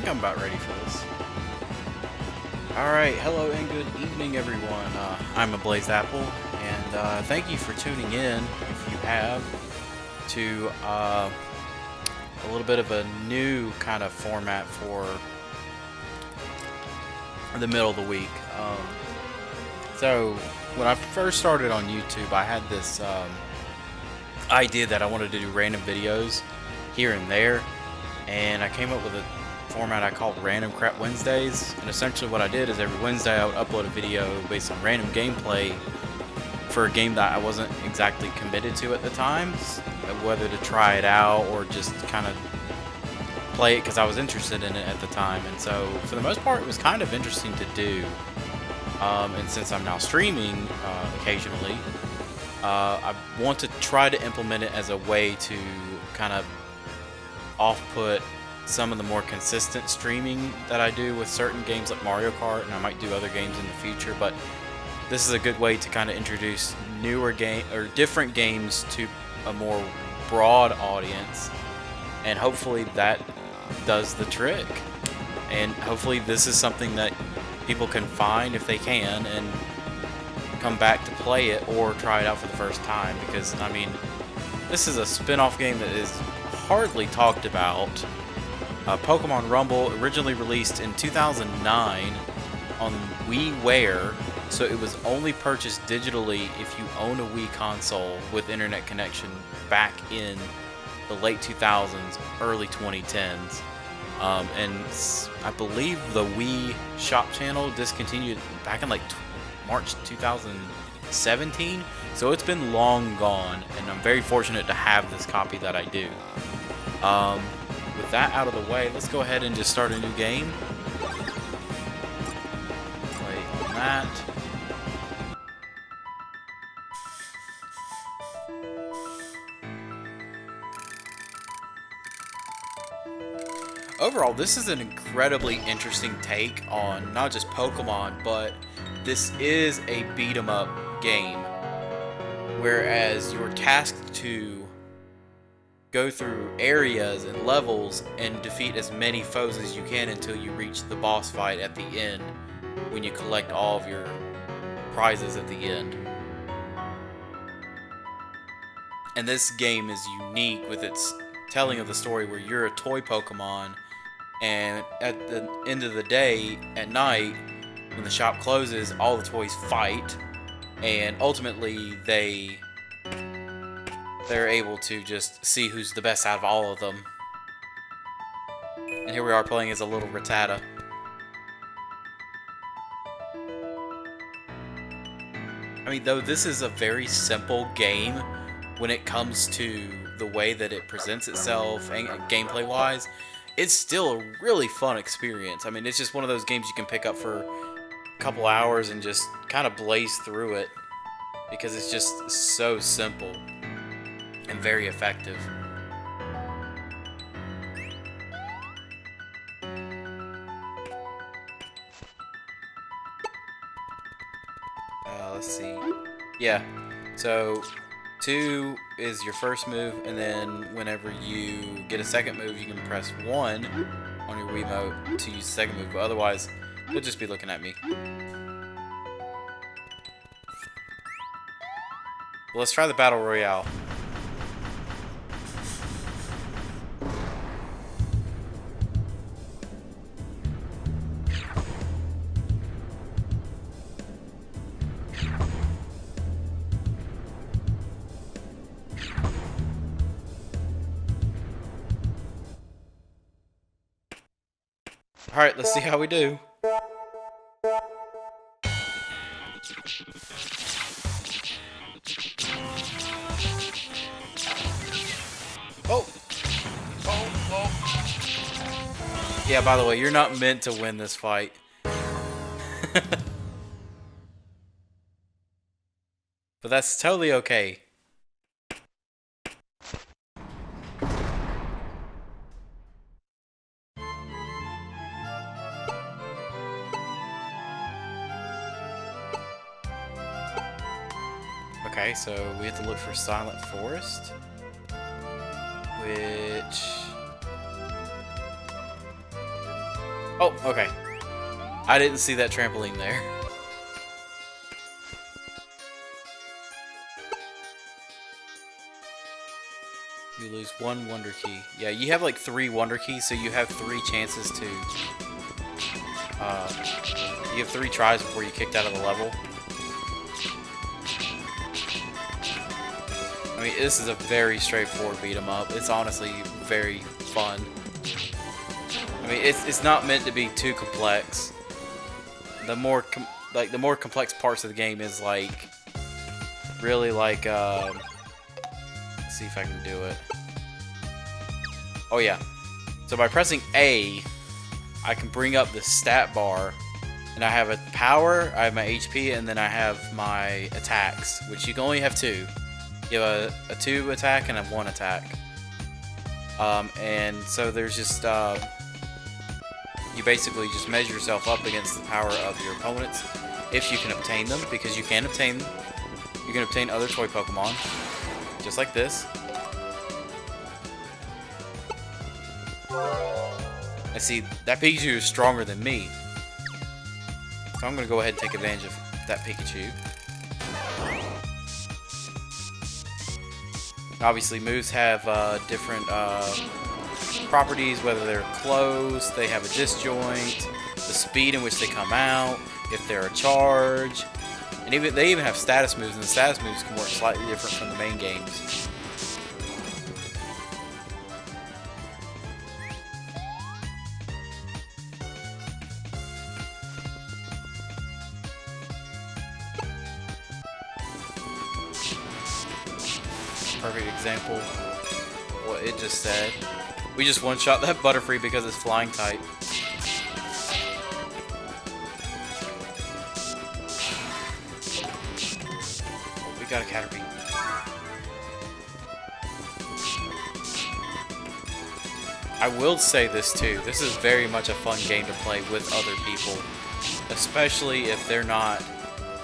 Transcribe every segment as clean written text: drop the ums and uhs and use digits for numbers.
think I'm about ready for this. Alright, hello and good evening everyone. I'm a Blazed Apple, and thank you for tuning in, if you have, to a little bit of a new kind of format for the middle of the week. So, when I first started on YouTube, I had this idea that I wanted to do random videos here and there, and I came up with a format I called Random Crap Wednesdays. And essentially what I did is every Wednesday I would upload a video based on random gameplay for a game that I wasn't exactly committed to at the time, whether to try it out or just kind of play it because I was interested in it at the time. And so for the most part it was kind of interesting to do, and since I'm now streaming occasionally, I want to try to implement it as a way to kind of off-put some of the more consistent streaming that I do with certain games like Mario Kart, and I might do other games in the future. But this is a good way to kind of introduce newer different games to a more broad audience, and hopefully that does the trick. And hopefully this is something that people can find if they can and come back to play it or try it out for the first time, because I mean, this is a spin-off game that is hardly talked about. Pokemon Rumble, originally released in 2009 on WiiWare, so it was only purchased digitally if you own a Wii console with internet connection back in the late 2000s, early 2010s. And I believe the Wii Shop channel discontinued back in like March 2017, so it's been long gone, and I'm very fortunate to have this copy that I do. With that out of the way, let's go ahead and just start a new game. Play on that. Overall, this is an incredibly interesting take on not just Pokemon, but this is a beat 'em up game, whereas you're tasked to go through areas and levels and defeat as many foes as you can until you reach the boss fight at the end, when you collect all of your prizes at the end. And this game is unique with its telling of the story, where you're a toy Pokemon, and at the end of the day, at night, when the shop closes, all the toys fight, and ultimately they're able to just see who's the best out of all of them. And here we are playing as a little Rattata. I mean, though this is a very simple game when it comes to the way that it presents itself and gameplay wise, it's still a really fun experience. I mean, it's just one of those games you can pick up for a couple hours and just kind of blaze through it, because it's just so simple and very effective. Let's see. Yeah, so 2 is your first move, and then whenever you get a second move, you can press 1 on your Wiimote to use the second move, but otherwise, you'll just be looking at me. Well, let's try the Battle Royale. Alright, let's see how we do. Oh! Oh! Yeah, by the way, you're not meant to win this fight. But that's totally okay. Okay, so we have to look for Silent Forest, which Oh, okay. I didn't see that trampoline there. You lose 1 Wonder Key. Yeah, you have like 3 Wonder Keys, so you have 3 chances to... you have 3 tries before you kicked out of the level. I mean, this is a very straightforward beat 'em up. It's honestly very fun. I mean, it's not meant to be too complex. The more complex parts of the game is like really like let's see if I can do it. Oh yeah. So by pressing A, I can bring up the stat bar, and I have a power, I have my HP, and then I have my attacks, which you can only have 2. You have a 2 attack and a 1 attack. And so there's just you basically just measure yourself up against the power of your opponents if you can obtain them, because you can obtain them. You can obtain other toy Pokemon, just like this. And see, that Pikachu is stronger than me. So I'm going to go ahead and take advantage of that Pikachu. Obviously, moves have different properties, whether they're closed, they have a disjoint, the speed in which they come out, if they're a charge, and they even have status moves, and the status moves can work slightly different from the main games. Perfect example of what it just said. We just one-shot that Butterfree because it's flying type. Oh, we got a Caterpie. I will say this too. This is very much a fun game to play with other people, especially if they're not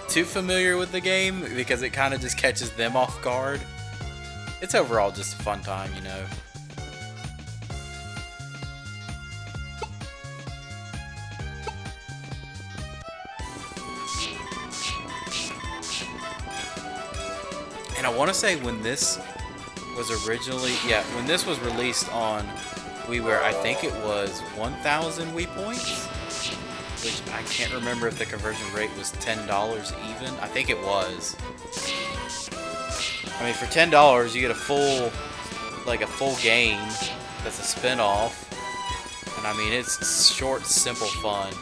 too familiar with the game, because it kind of just catches them off guard. It's overall just a fun time, you know. And I want to say when this was originally, when this was released on WiiWare, I think it was 1,000 Wii points, which I can't remember if the conversion rate was $10 even. I think it was. I mean, for $10, you get a full game that's a spin-off, and I mean, it's short, simple fun.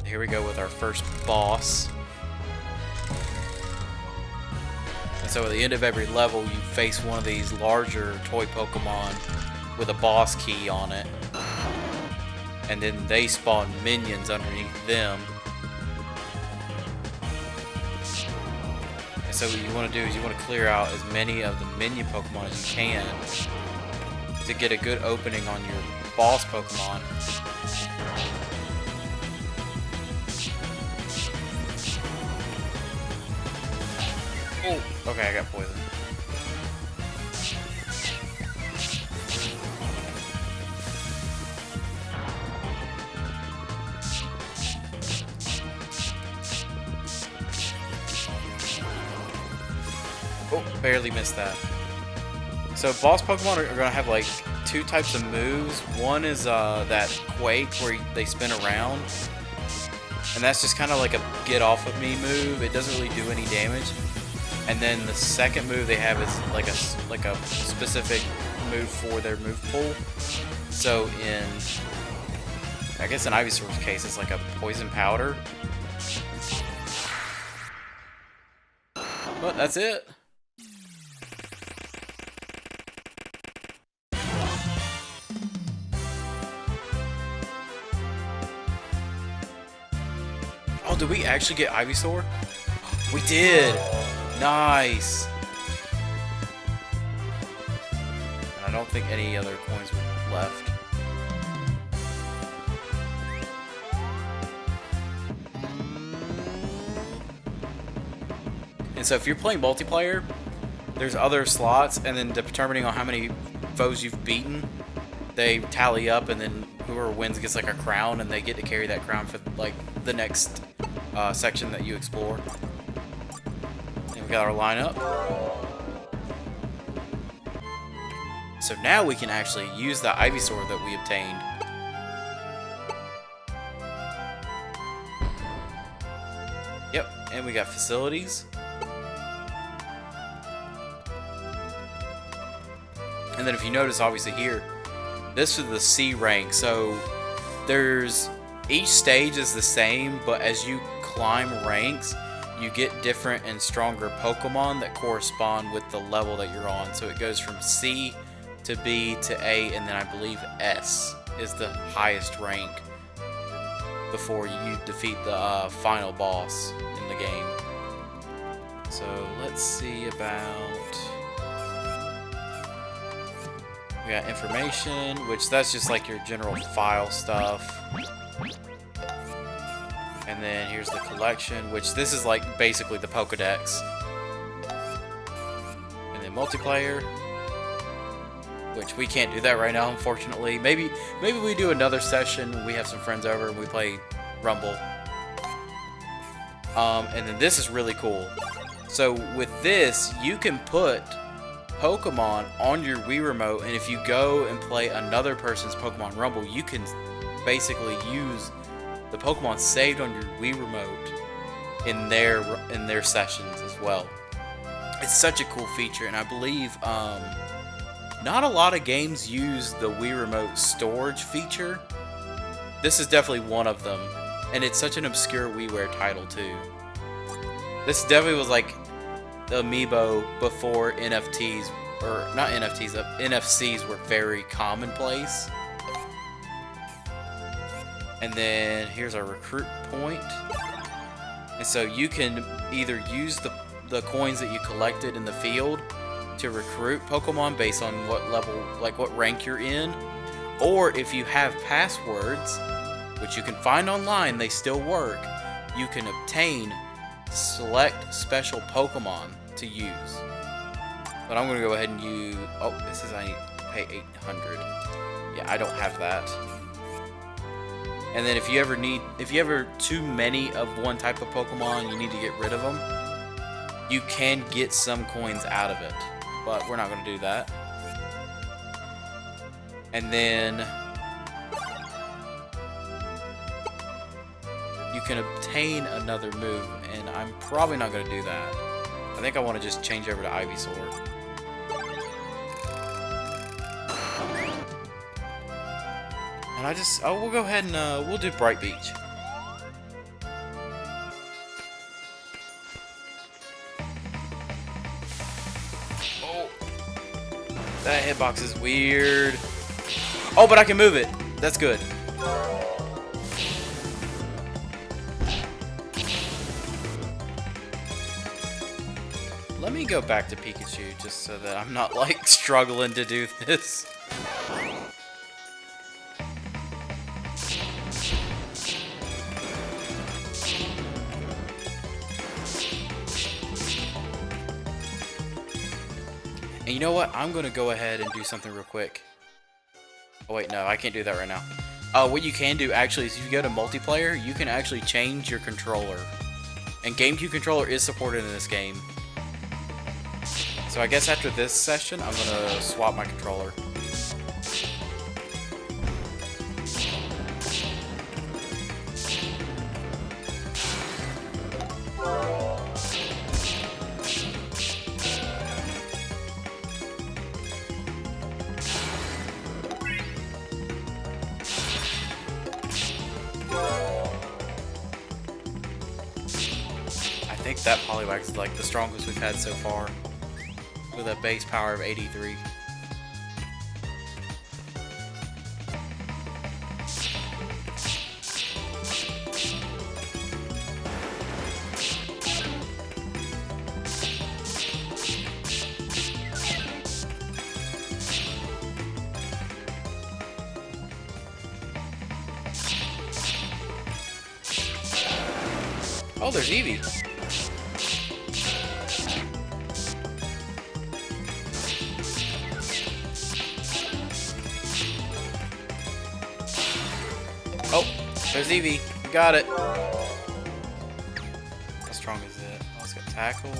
Here we go with our first boss. And so at the end of every level, you face one of these larger toy Pokemon with a boss key on it. And then they spawn minions underneath them. And so what you want to do is you want to clear out as many of the minion Pokemon as you can to get a good opening on your boss Pokemon. Oh, okay, I got poisoned. Oh, barely missed that. So boss Pokemon are going to have like 2 types of moves. One is that Quake where they spin around. And that's just kind of like a get off of me move. It doesn't really do any damage. And then the second move they have is like a specific move for their move pool. So I guess in Ivysaur's case, it's like a poison powder. But that's it. Oh, did we actually get Ivysaur? We did! Nice! And I don't think any other coins were left. And so if you're playing multiplayer, there's other slots, and then determining on how many foes you've beaten, they tally up, and then whoever wins gets like a crown, and they get to carry that crown for like the next section that you explore. And we got our lineup. So now we can actually use the Ivysaur that we obtained. Yep, and we got facilities. And then if you notice, obviously here, this is the C rank. So there's, each stage is the same, but as you climb ranks, you get different and stronger Pokemon that correspond with the level that you're on. So it goes from C to B to A, and then I believe S is the highest rank before you defeat the final boss in the game. So let's see about... We got information, which that's just like your general file stuff. And then here's the collection, which this is like basically the Pokédex. And then multiplayer, which we can't do that right now, unfortunately. Maybe we do another session when we have some friends over and we play Rumble. And then this is really cool. So with this, you can put Pokemon on your Wii Remote, and if you go and play another person's Pokemon Rumble, you can basically use the Pokemon saved on your Wii Remote in their sessions as well. It's such a cool feature, and I believe not a lot of games use the Wii Remote storage feature. This is definitely one of them, and it's such an obscure WiiWare title too. This definitely was like the Amiibo before NFTs, or not NFTs, NFCs were very commonplace. And then here's our recruit point. And so you can either use the coins that you collected in the field to recruit Pokemon based on what level, like what rank you're in, or if you have passwords, which you can find online, they still work, you can obtain select special Pokemon to use. But I'm gonna go ahead and use, oh, this says I need to pay 800. Yeah, I don't have that. And then if you ever too many of one type of Pokemon, you need to get rid of them, you can get some coins out of it, but we're not gonna do that. And then you can obtain another move, and I'm probably not going to do that. I think I want to just change over to Ivysaur. And we'll go ahead and we'll do Bright Beach. Oh, that hitbox is weird. Oh, but I can move it. That's good. Let me go back to Pikachu just so that I'm not like struggling to do this. And you know what? I'm going to go ahead and do something real quick. Oh wait, no, I can't do that right now. What you can do actually is if you go to multiplayer, you can actually change your controller. And GameCube controller is supported in this game. So I guess after this session, I'm going to swap my controller. I think that Poliwag is like the strongest we've had so far, with a base power of 83. Oh, there's Eevee. Oh, there's Eevee. Got it. How strong is it? Oh, it's got Tackle.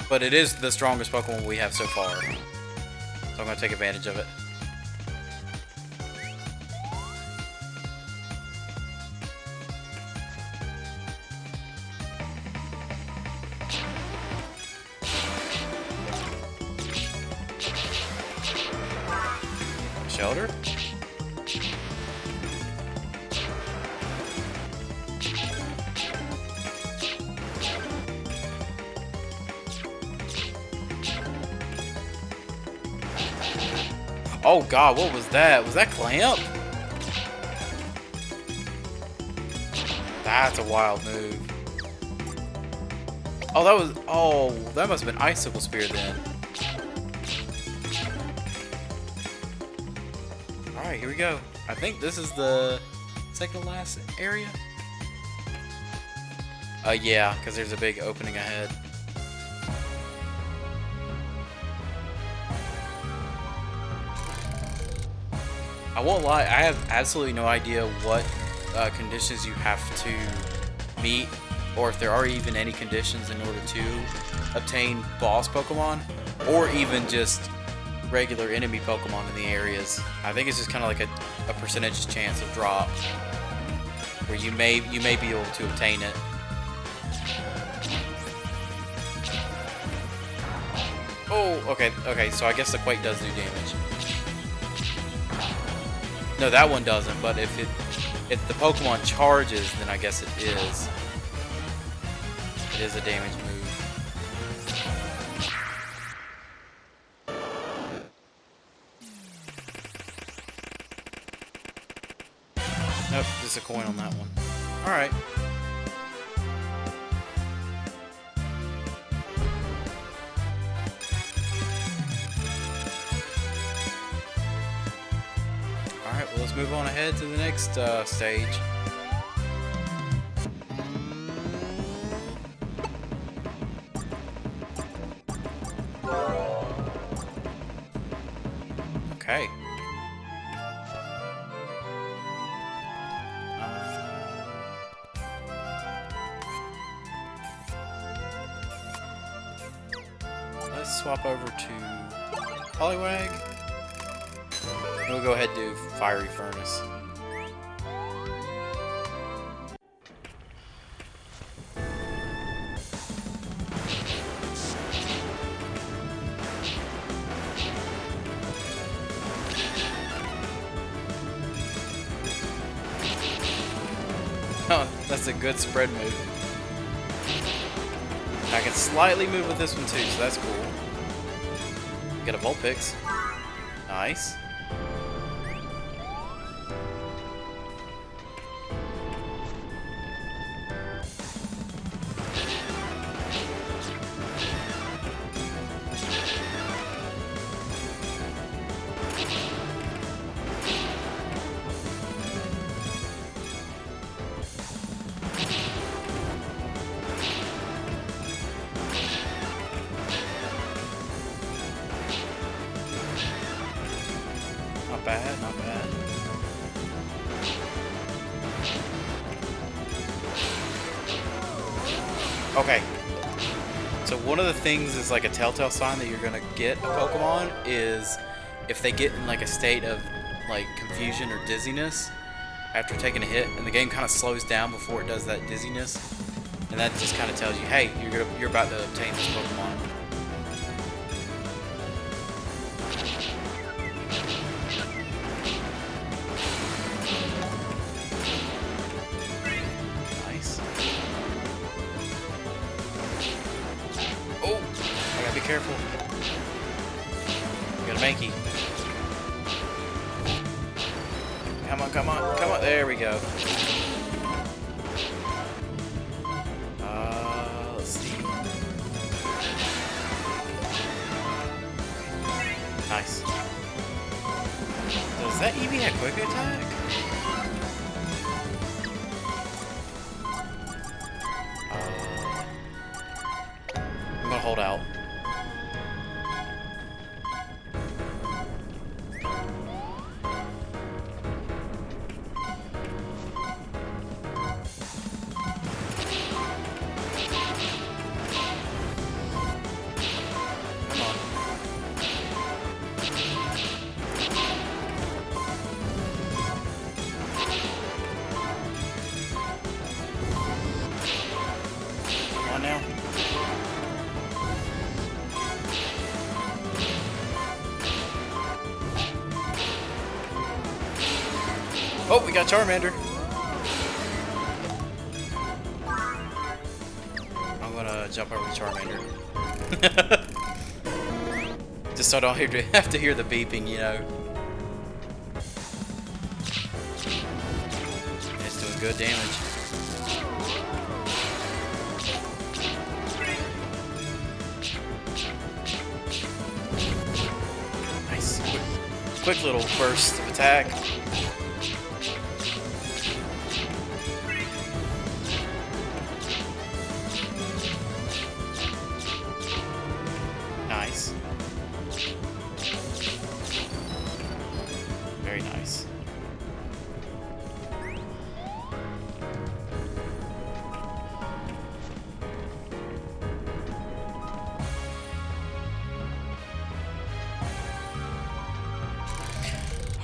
But it is the strongest Pokemon we have so far. So I'm going to take advantage of it. Shelter? Oh god, what was that? Was that Clamp? That's a wild move. Oh, that was... Oh, that must have been Icicle Spear then. Alright, here we go. I think this is the second to last area. Yeah, because there's a big opening ahead. I won't lie, I have absolutely no idea what conditions you have to meet, or if there are even any conditions in order to obtain boss Pokemon, or even just regular enemy Pokemon in the areas. I think it's just kind of like a percentage chance of drop, where you may be able to obtain it. Oh, okay, so I guess the Quake does do damage. No, that one doesn't, but if the Pokemon charges, then I guess it is. It is a damage move. Nope, just a coin on that one. Alright. Alright, well, let's move on ahead to the next stage. Okay. Let's swap over to Poliwag. And we'll go ahead and do Fiery Furnace. Oh, that's a good spread move. I can slightly move with this one too, so that's cool. Get a Vulpix. Nice. Not bad, not bad. Okay. So one of the things is like a telltale sign that you're gonna get a Pokemon is if they get in like a state of like confusion or dizziness after taking a hit, and the game kind of slows down before it does that dizziness, and that just kind of tells you, hey, you're about to obtain this Pokemon. Be careful. We got a Mankey. Come on, come on, come on. There we go. Let's see. Nice. Does that Eevee have quick attack? hold out. Now. Oh, we got Charmander. I'm gonna jump over to Charmander. Just so I don't have to hear the beeping, you know. It's doing good damage. Quick little burst of attack. Nice. Very nice.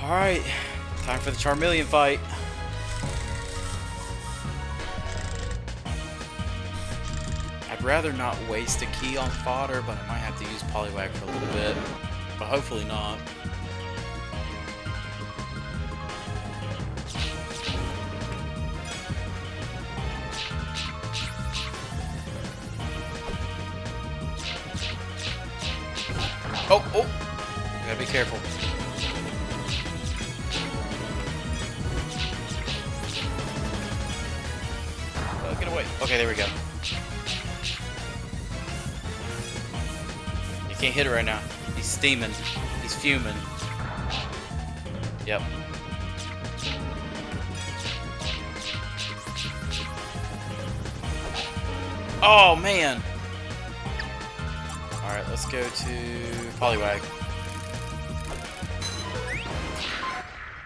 Alright, time for the Charmeleon fight. I'd rather not waste a key on fodder, but I might have to use Poliwag for a little bit. But hopefully not. Oh! Gotta be careful. Get away. Okay, there we go. You can't hit it right now. He's steaming. He's fuming. Yep. Oh, man. Alright, let's go to Poliwag.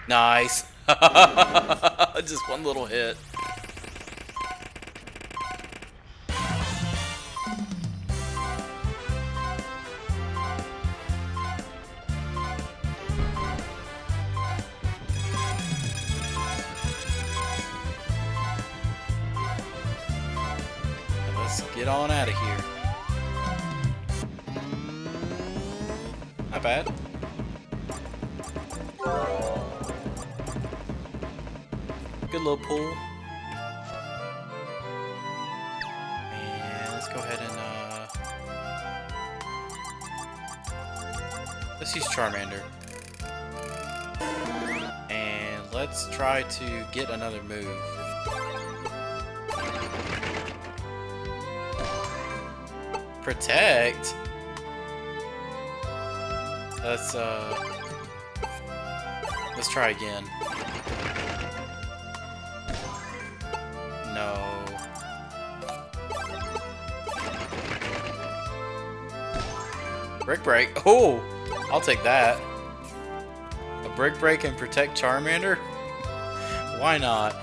Nice. Just one little hit. Let's get on out of here. Not bad. Good little pull. And let's go ahead and let's use Charmander. And let's try to get another move. Protect? Let's try again. No. Brick Break? Oh! I'll take that. A Brick Break and protect Charmander? Why not?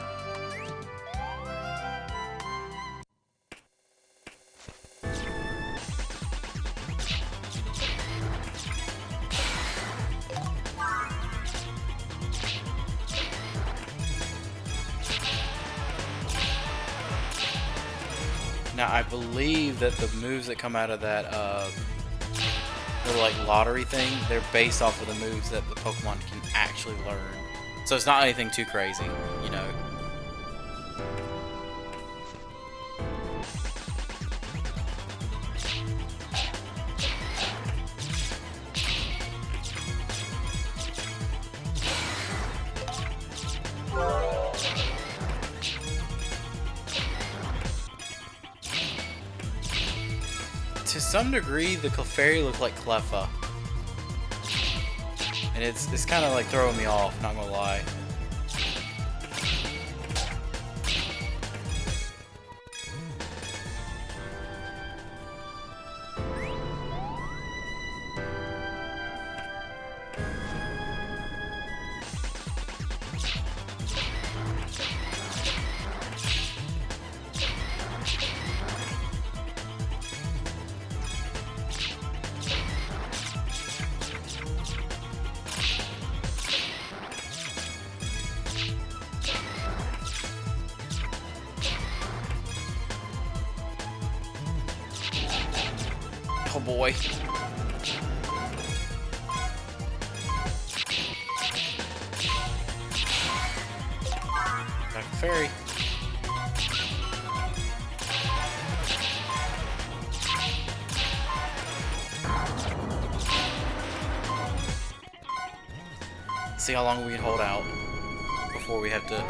Now, I believe that the moves that come out of that little like lottery thing, they're based off of the moves that the Pokemon can actually learn. So it's not anything too crazy, you know. To some degree, the Clefairy look like Cleffa. And it's kind of like throwing me off, not gonna lie. Oh boy. Back to fairy. See how long we can hold out before we have to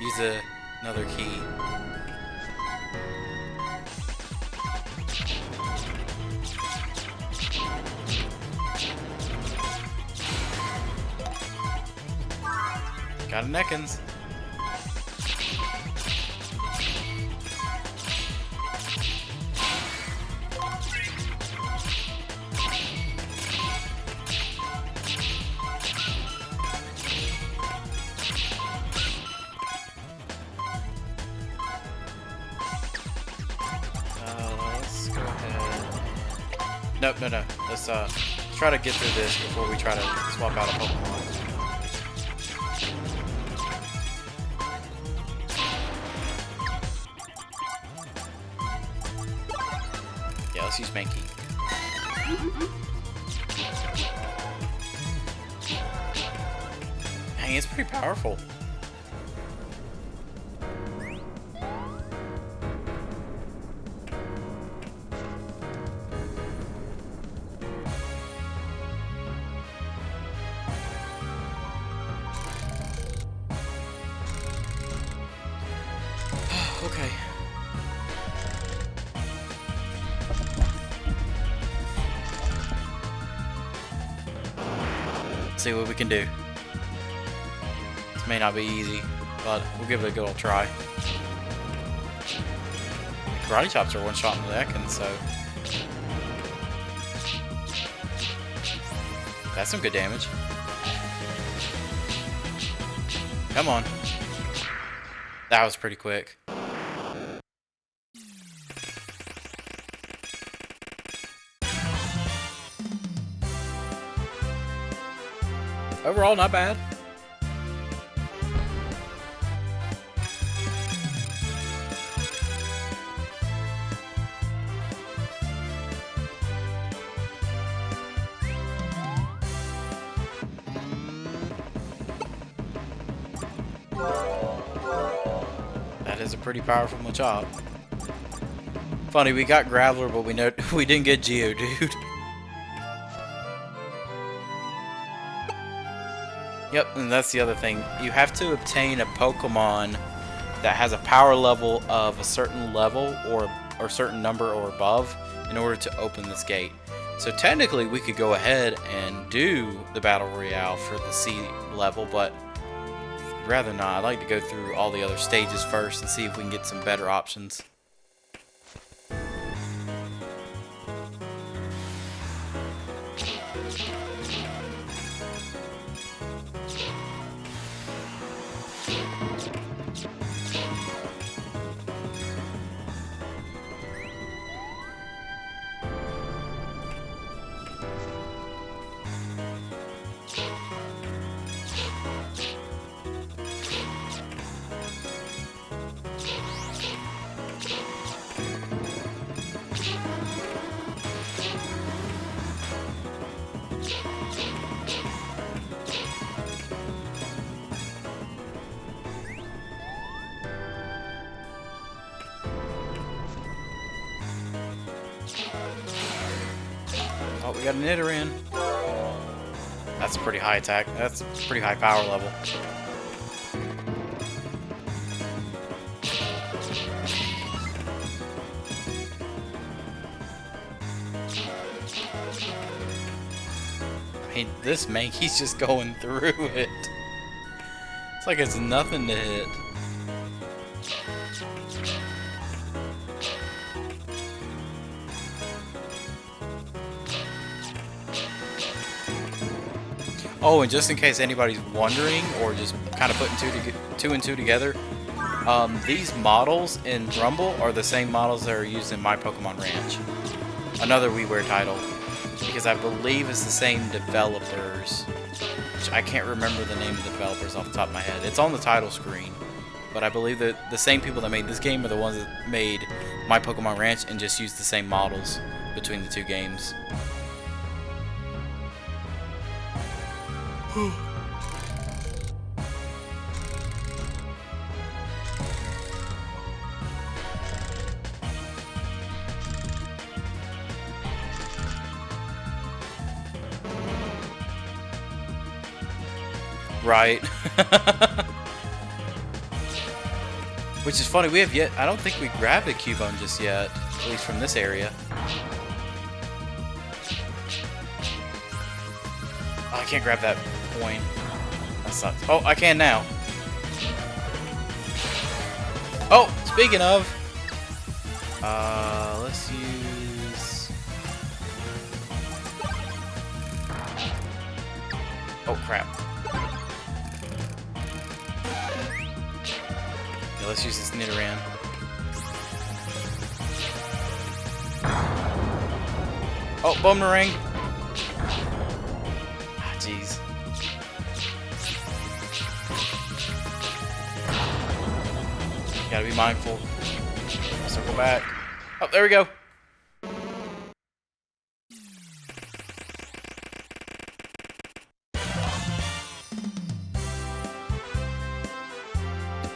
use another key. Got a Neckens. Let's go ahead. Nope, no. Let's try to get through this before we try to swap out a Pokemon. Yeah, let's use Mankey. Dang, it's pretty powerful. Okay. Let's see what we can do. This may not be easy, but we'll give it a good old try. Karate chops are one shot in the deck, and so that's some good damage. Come on. That was pretty quick. Overall, not bad. That is a pretty powerful Machop. Funny, we got Graveler, but we didn't get Geodude. Yep, and that's the other thing. You have to obtain a Pokemon that has a power level of a certain level or certain number or above in order to open this gate. So technically we could go ahead and do the Battle Royale for the C level, but I'd rather not. I'd like to go through all the other stages first and see if we can get some better options. Oh, we got an Nidoran. That's a pretty high attack. That's a pretty high power level. I mean, this Mankey's just going through it. It's like it's nothing to hit. Oh, and just in case anybody's wondering or just kind of putting two and two together, these models in Rumble are the same models that are used in My Pokemon Ranch, another WiiWare title, because I believe it's the same developers, which I can't remember the name of the developers off the top of my head. It's on the title screen, but I believe that the same people that made this game are the ones that made My Pokemon Ranch and just used the same models between the two games. Right. Which is funny, we have yet, I don't think we grabbed a Cubone just yet, at least from this area. Oh, I can't grab that coin. That sucks. Oh, I can now. Oh, speaking of, let's use... Oh, crap. Yeah, let's use this Nidoran. Oh, Boomerang! Ah, jeez. Gotta be mindful. Circle back. Oh, there we go.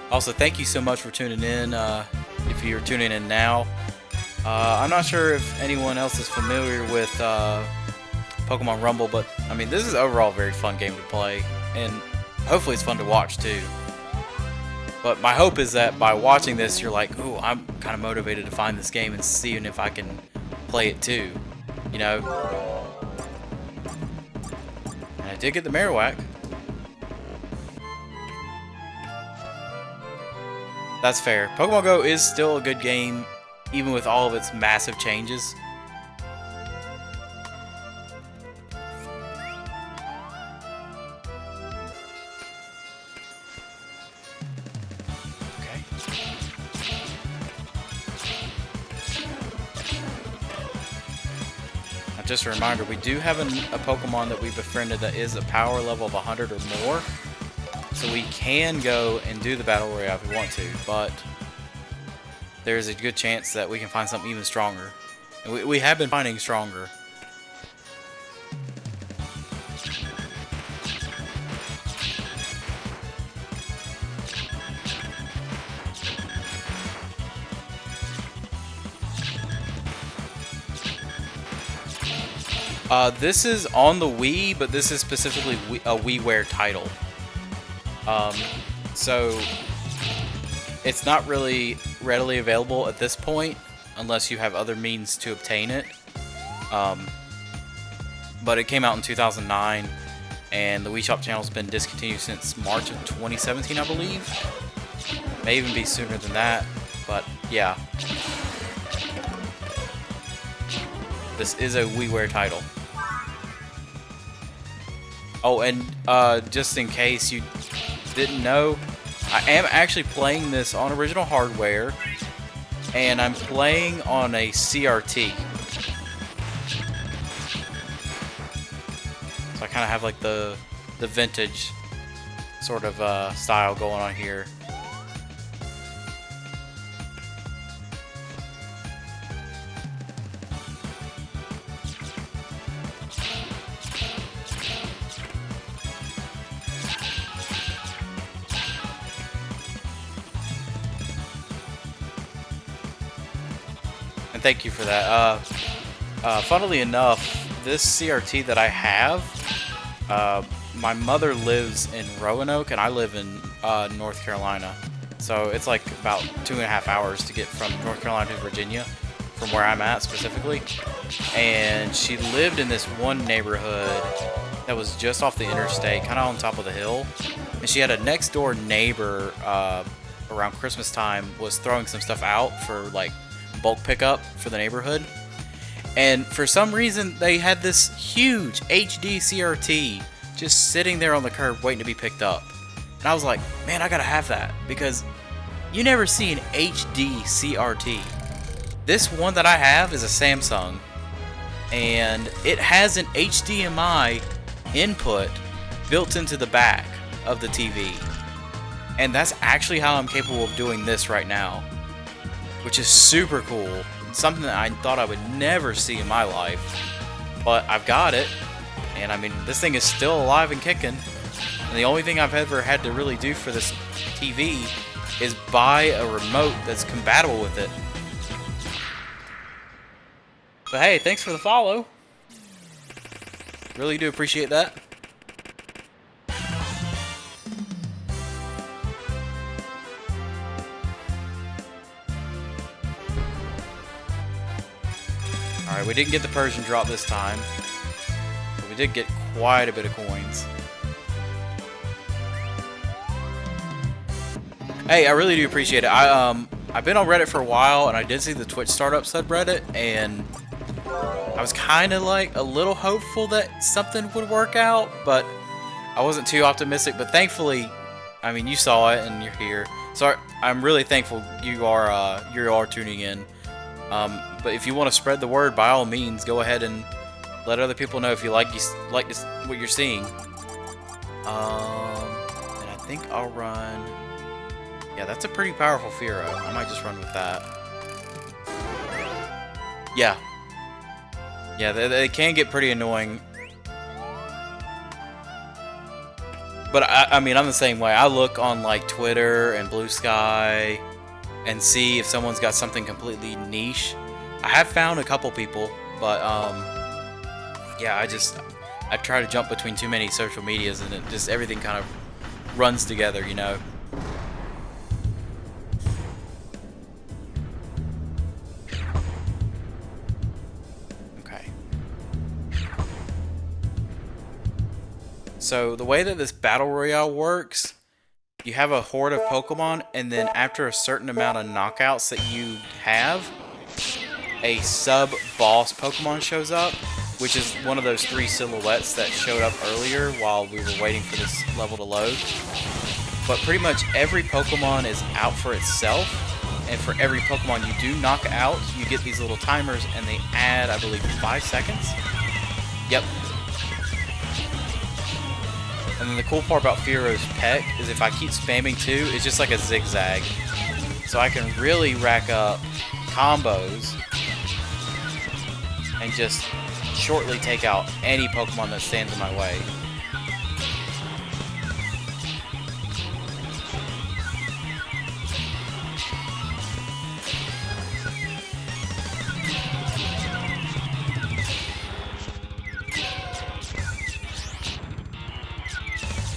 Also, thank you so much for tuning in. If you're tuning in now, I'm not sure if anyone else is familiar with Pokemon Rumble, but I mean, this is overall a very fun game to play, and hopefully it's fun to watch too. But my hope is that by watching this, you're like, ooh, I'm kind of motivated to find this game and seeing if I can play it too, you know? And I did get the Marowak. That's fair. Pokemon Go is still a good game, even with all of its massive changes. Okay. Now, just a reminder, we do have a Pokemon that we befriended that is a power level of 100 or more. So we can go and do the Battle Royale if we want to, but there's a good chance that we can find something even stronger. And we have been finding stronger. This is on the Wii, but this is specifically a WiiWare title. So it's not really readily available at this point unless you have other means to obtain it. But it came out in 2009 and the Wii Shop channel has been discontinued since March of 2017, I believe. May even be sooner than that, but yeah. This is a WiiWare title. Oh, and just in case you didn't know, I am actually playing this on original hardware, and I'm playing on a CRT. So I kind of have like the vintage sort of style going on here. And thank you for that. Funnily enough, this CRT that I have, my mother lives in Roanoke and I live in North Carolina. So it's like about 2.5 hours to get from North Carolina to Virginia, from where I'm at specifically. And she lived in this one neighborhood that was just off the interstate, kind of on top of the hill. And she had a next door neighbor around Christmas time was throwing some stuff out for like bulk pickup for the neighborhood, and for some reason they had this huge HD CRT just sitting there on the curb waiting to be picked up. And I was like, man, I gotta have that, because you never see an HD CRT. This one that I have is a Samsung, and it has an HDMI input built into the back of the TV, and that's actually how I'm capable of doing this right now, which is super cool. something that I thought I would never see in my life. But I've got it, and I mean, this thing is still alive and kicking. And the only thing I've ever had to really do for this TV is buy a remote that's compatible with it. But hey, thanks for the follow. Really do appreciate that. Alright, we didn't get the Persian drop this time, but we did get quite a bit of coins. Hey, I really do appreciate it. I've been on Reddit for a while, and I did see the Twitch startup subreddit, and I was kind of like a little hopeful that something would work out, but I wasn't too optimistic. But thankfully, I mean, you saw it and you're here, so I'm really thankful you are tuning in. But if you want to spread the word, by all means, go ahead and let other people know if you like this, what you're seeing. And I think I'll run. Yeah, that's a pretty powerful Firo. I might just run with that. Yeah. Yeah, they can get pretty annoying. But I mean, I'm the same way. I look on like Twitter and Blue Sky and see if someone's got something completely niche. I have found a couple people, but yeah, I try to jump between too many social medias, and everything kind of runs together, you know. So the way that this Battle Royale works, you have a horde of Pokemon, and then after a certain amount of knockouts that you have, a sub-boss Pokemon shows up, which is one of those 3 silhouettes that showed up earlier while we were waiting for this level to load. But pretty much every Pokemon is out for itself, and for every Pokemon you do knock out, you get these little timers, and they add, I believe, 5 seconds? Yep. And then the cool part about Firo's peck is if I keep spamming 2, it's just like a zigzag. So I can really rack up combos and just shortly take out any Pokemon that stands in my way.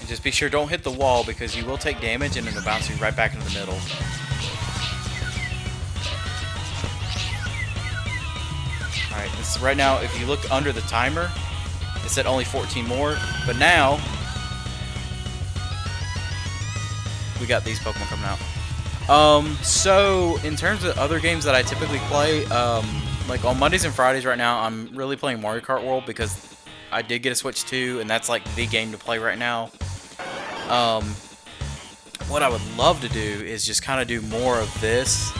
Just be sure don't hit the wall, because you will take damage and it'll bounce you right back into the middle. Alright, right now, if you look under the timer, it said only 14 more, but now we got these Pokemon coming out. So in terms of other games that I typically play, like on Mondays and Fridays right now, I'm really playing Mario Kart World because I did get a Switch 2, and that's like the game to play right now. What I would love to do is just kind of do more of this,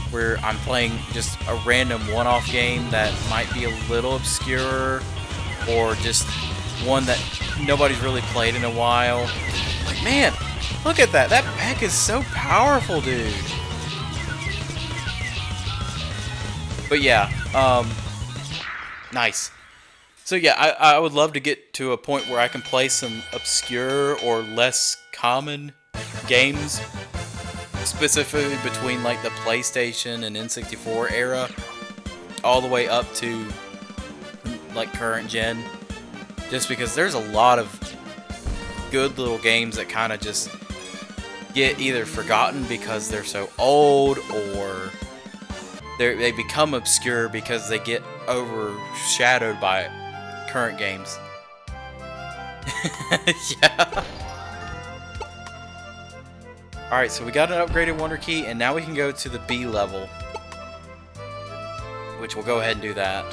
where I'm playing just a random one-off game that might be a little obscure, or just one that nobody's really played in a while. Like, man, look at that! That pack is so powerful, dude! But yeah, nice. So yeah, I would love to get to a point where I can play some obscure or less common games, specifically between like the PlayStation and N64 era, all the way up to like current gen, just because there's a lot of good little games that kind of just get either forgotten because they're so old, or they become obscure because they get overshadowed by current games. Yeah. Alright, so we got an upgraded Wonder Key, and now we can go to the B level, which we'll go ahead and do that.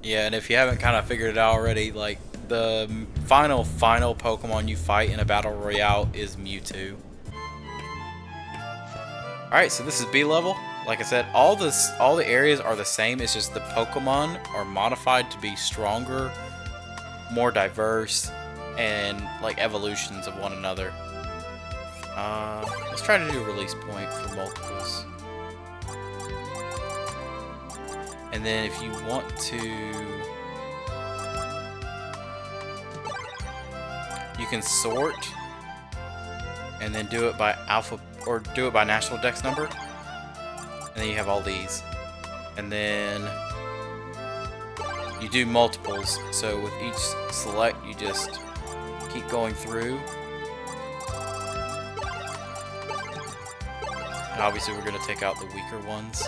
Yeah, and if you haven't kind of figured it out already, like, the final Pokemon you fight in a Battle Royale is Mewtwo. Alright, so this is B level. Like I said, all the areas are the same. It's just the Pokemon are modified to be stronger, more diverse, and like evolutions of one another. Let's try to do a release point for multiples. And then if you want to, you can sort and then do it by alpha or do it by national dex number. And then you have all these. And then you do multiples. So with each select, you just keep going through. And obviously we're going to take out the weaker ones.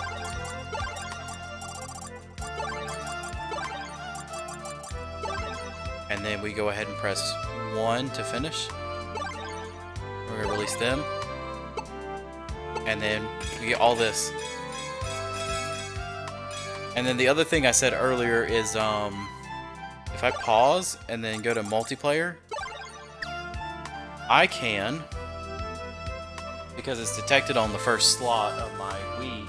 And then we go ahead and press 1 to finish. We're going to release them. And then we get all this. And then the other thing I said earlier is if I pause and then go to multiplayer, I can, because it's detected on the first slot of my Wii,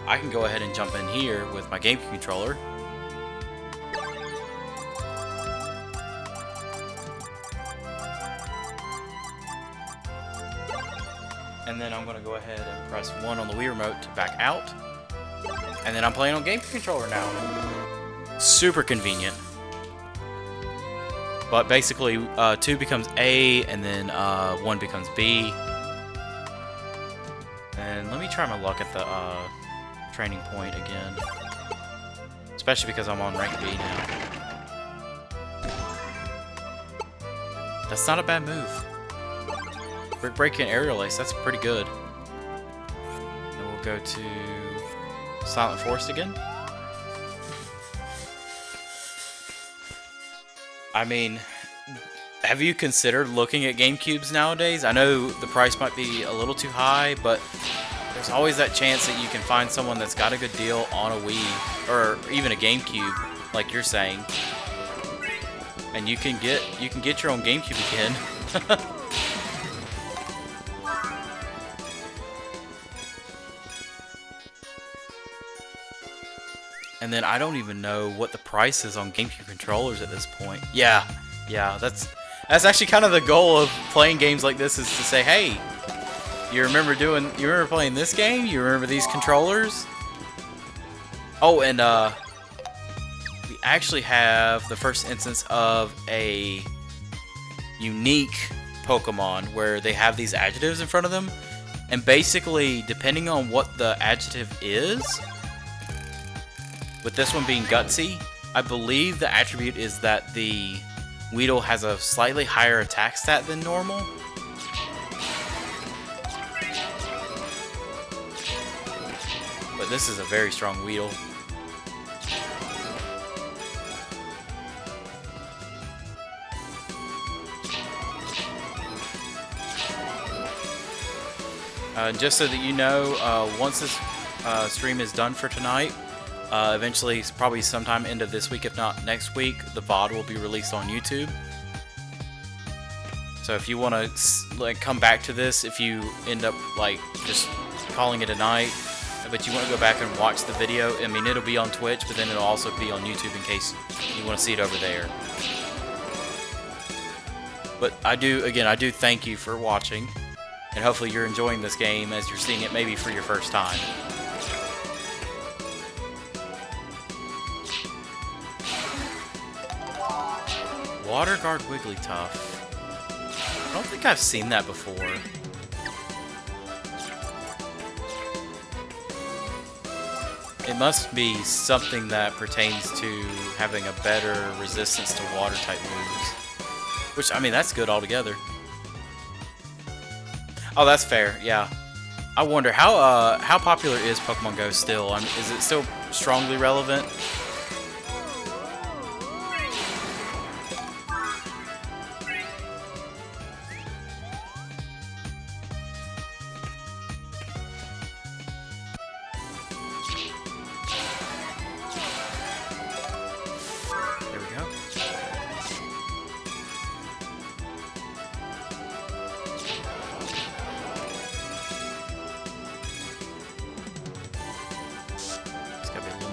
I can go ahead and jump in here with my GameCube controller. And then I'm going to go ahead and press 1 on the Wii remote to back out. And then I'm playing on GameCube controller now. Super convenient. But basically, 2 becomes A, and then 1 becomes B. And let me try my luck at the training point again. Especially because I'm on rank B now. That's not a bad move. Brick Break and Aerial Ace, that's pretty good. And we'll go to Silent Forest again. I mean, have you considered looking at GameCubes nowadays? I know the price might be a little too high, but there's always that chance that you can find someone that's got a good deal on a Wii or even a GameCube, like you're saying, and you can get your own GameCube again. And then I don't even know what the price is on GameCube controllers at this point. Yeah, that's actually kind of the goal of playing games like this, is to say, hey, you remember playing this game? You remember these controllers? Oh, and we actually have the first instance of a unique Pokemon where they have these adjectives in front of them, and basically, depending on what the adjective is, with this one being Gutsy, I believe the attribute is that the Weedle has a slightly higher attack stat than normal. But this is a very strong Weedle. Just so that you know, once this stream is done for tonight, eventually, probably sometime end of this week, if not next week, the VOD will be released on YouTube. So if you want to like come back to this, if you end up like just calling it a night, but you want to go back and watch the video, I mean, it'll be on Twitch, but then it'll also be on YouTube in case you want to see it over there. But I do thank you for watching, and hopefully you're enjoying this game as you're seeing it maybe for your first time. Water Guard Wigglytuff. I don't think I've seen that before. It must be something that pertains to having a better resistance to water type moves. Which, I mean, that's good altogether. Oh, that's fair, yeah. I wonder, how popular is Pokemon Go still? I mean, is it still strongly relevant?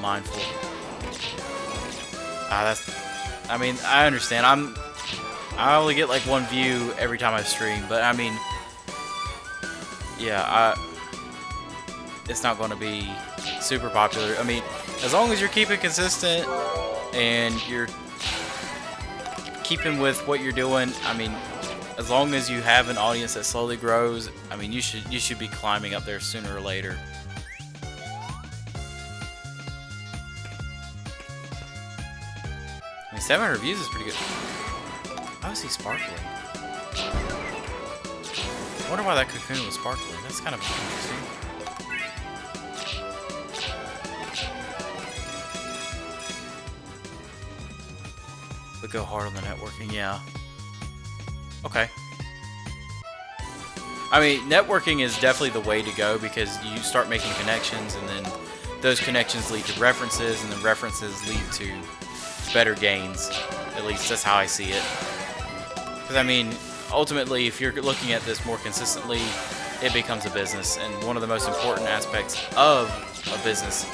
Mindful. I mean, I understand. I only get like 1 view every time I stream, but I mean, yeah, it's not going to be super popular. I mean, as long as you're keeping consistent and you're keeping with what you're doing, I mean, as long as you have an audience that slowly grows, I mean, you should be climbing up there sooner or later. I mean, 700 views is pretty good. How is he sparkling? I wonder why that cocoon was sparkling. That's kind of interesting. But go hard on the networking, yeah. Okay. I mean, networking is definitely the way to go because you start making connections, and then those connections lead to references, and then references lead to better gains. At least that's how I see it. Because, I mean, ultimately, if you're looking at this more consistently, it becomes a business. And one of the most important aspects of a business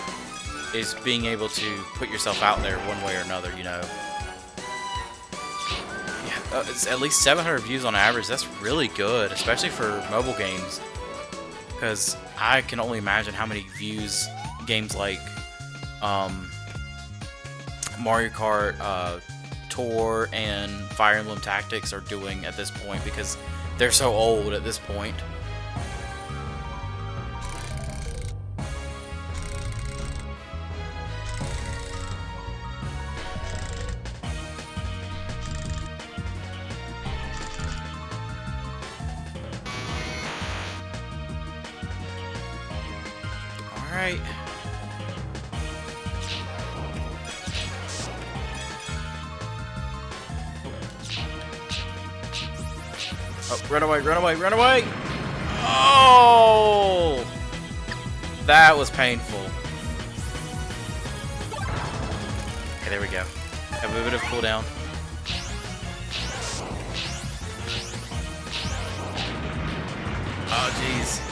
is being able to put yourself out there one way or another, you know. It's at least 700 views on average. That's really good, especially for mobile games. Because I can only imagine how many views games like Mario Kart Tour and Fire Emblem Tactics are doing at this point, because they're so old at this point. Alright. Oh, run away, run away, run away! Oh! That was painful. Okay, there we go. Have a bit of cooldown. Oh, jeez.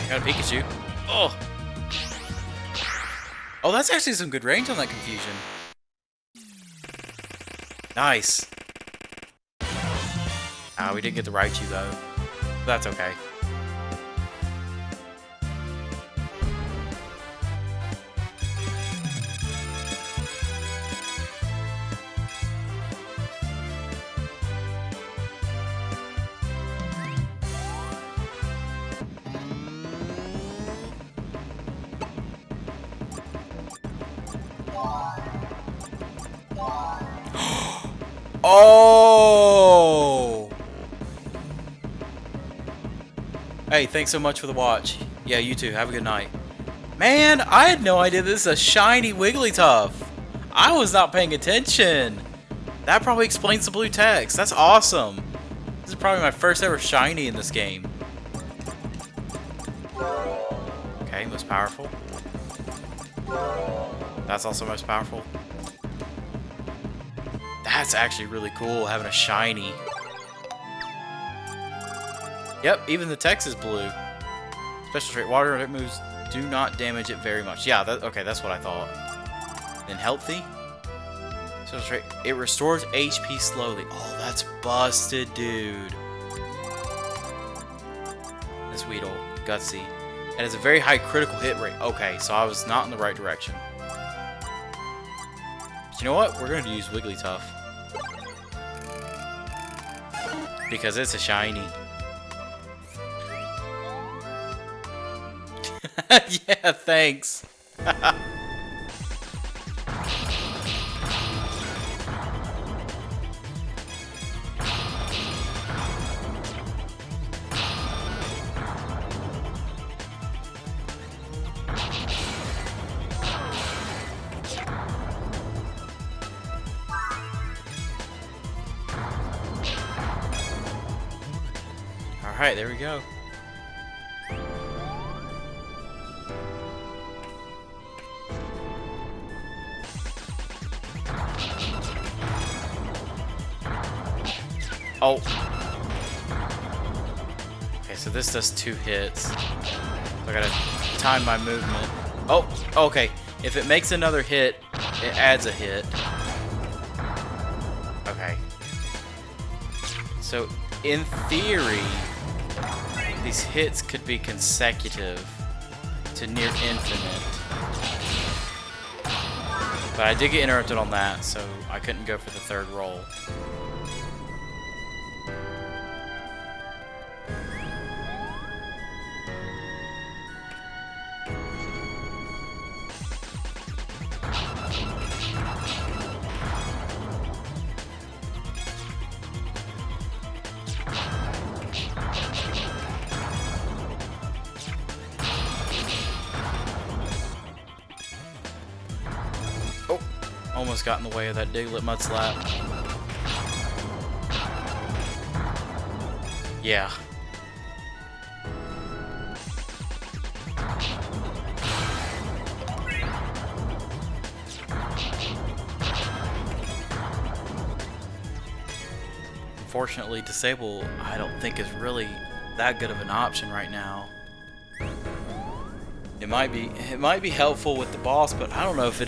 Got a Pikachu. Oh! Oh, that's actually some good range on that confusion. Nice. Ah, we didn't get the Raichu though. That's okay. Oh! Hey, thanks so much for the watch. Yeah, you too. Have a good night. Man, I had no idea this is a shiny Wigglytuff. I was not paying attention. That probably explains the blue text. That's awesome. This is probably my first ever shiny in this game. Okay, most powerful. That's also most powerful. That's actually really cool, having a shiny. Yep, even the text is blue. Special trait, water moves do not damage it very much. Yeah, okay, that's what I thought. Then healthy. Special trait, it restores HP slowly. Oh, that's busted, dude. This Weedle, Gutsy. And it's a very high critical hit rate. Okay, so I was not in the right direction. But you know what? We're going to use Wigglytuff. Because it's a shiny. Yeah, thanks. Alright, there we go. Oh. Okay, so this does 2 hits. So I gotta time my movement. Oh, okay. If it makes another hit, it adds a hit. So, in theory, these hits could be consecutive to near infinite. But I did get interrupted on that, so I couldn't go for the third roll. Almost got in the way of that Diglett mud slap. Yeah. Unfortunately, disable I don't think is really that good of an option right now. It might be helpful with the boss, but I don't know if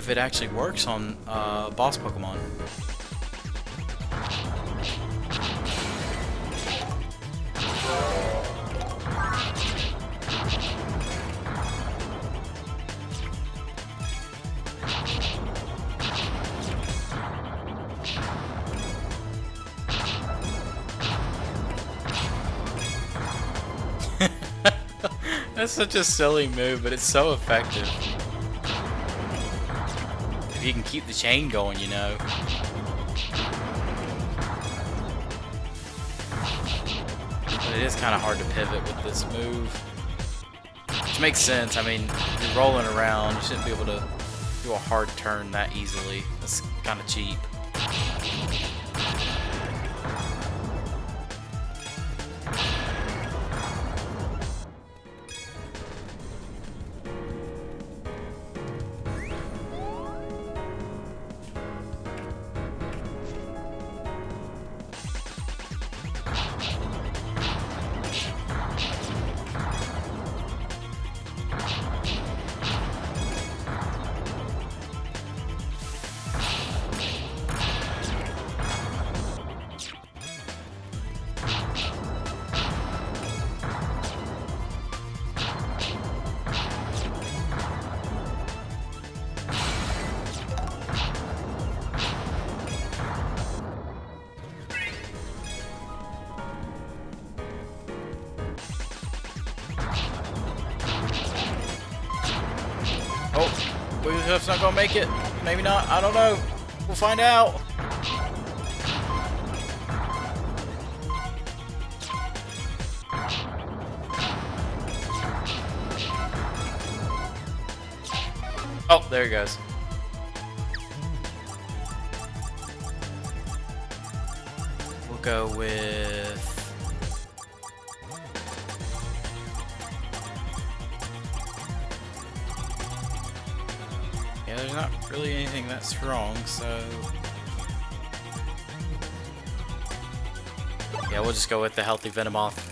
it actually works on boss Pokemon. That's such a silly move, but it's so effective. If you can keep the chain going, you know. But it is kind of hard to pivot with this move. Which makes sense. I mean, if you're rolling around, you shouldn't be able to do a hard turn that easily. That's kind of cheap. Oh, Wigglytuff's not gonna make it. Maybe not. I don't know. We'll find out. Oh, there he goes. We'll go with... yeah, there's not really anything that strong, so... yeah, we'll just go with the healthy Venomoth.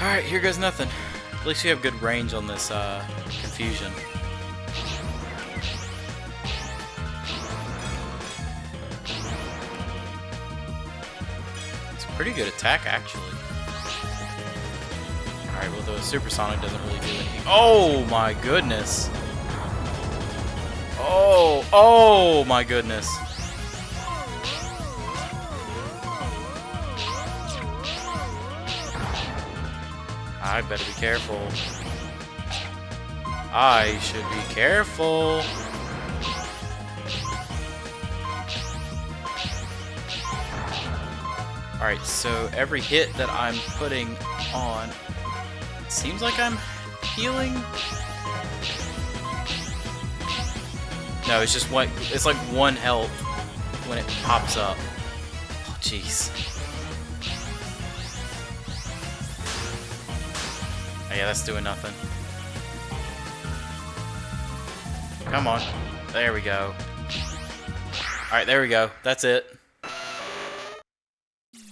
Alright, here goes nothing. At least you have good range on this confusion. It's a pretty good attack, actually. Alright, well, the Supersonic doesn't really do anything. Oh my goodness! Oh my goodness! I better be careful. I should be careful. Alright, so every hit that I'm putting on, seems like I'm healing? No, it's just one, it's like one health when it pops up. Oh, jeez. Oh, yeah, that's doing nothing. Come on. There we go. Alright, there we go. That's it.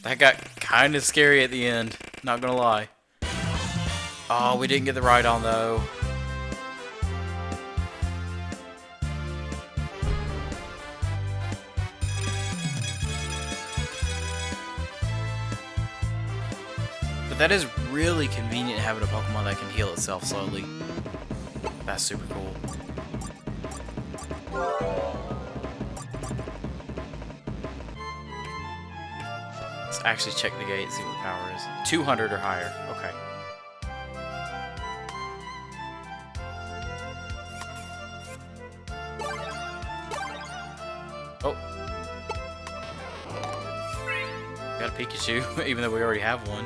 That got kind of scary at the end. Not gonna lie. Oh, we didn't get the right on, though. But that is really convenient having a Pokemon that can heal itself slowly. That's super cool. Let's actually check the gate, see what the power is. 200 or higher. Okay. Oh. Got a Pikachu, even though we already have one.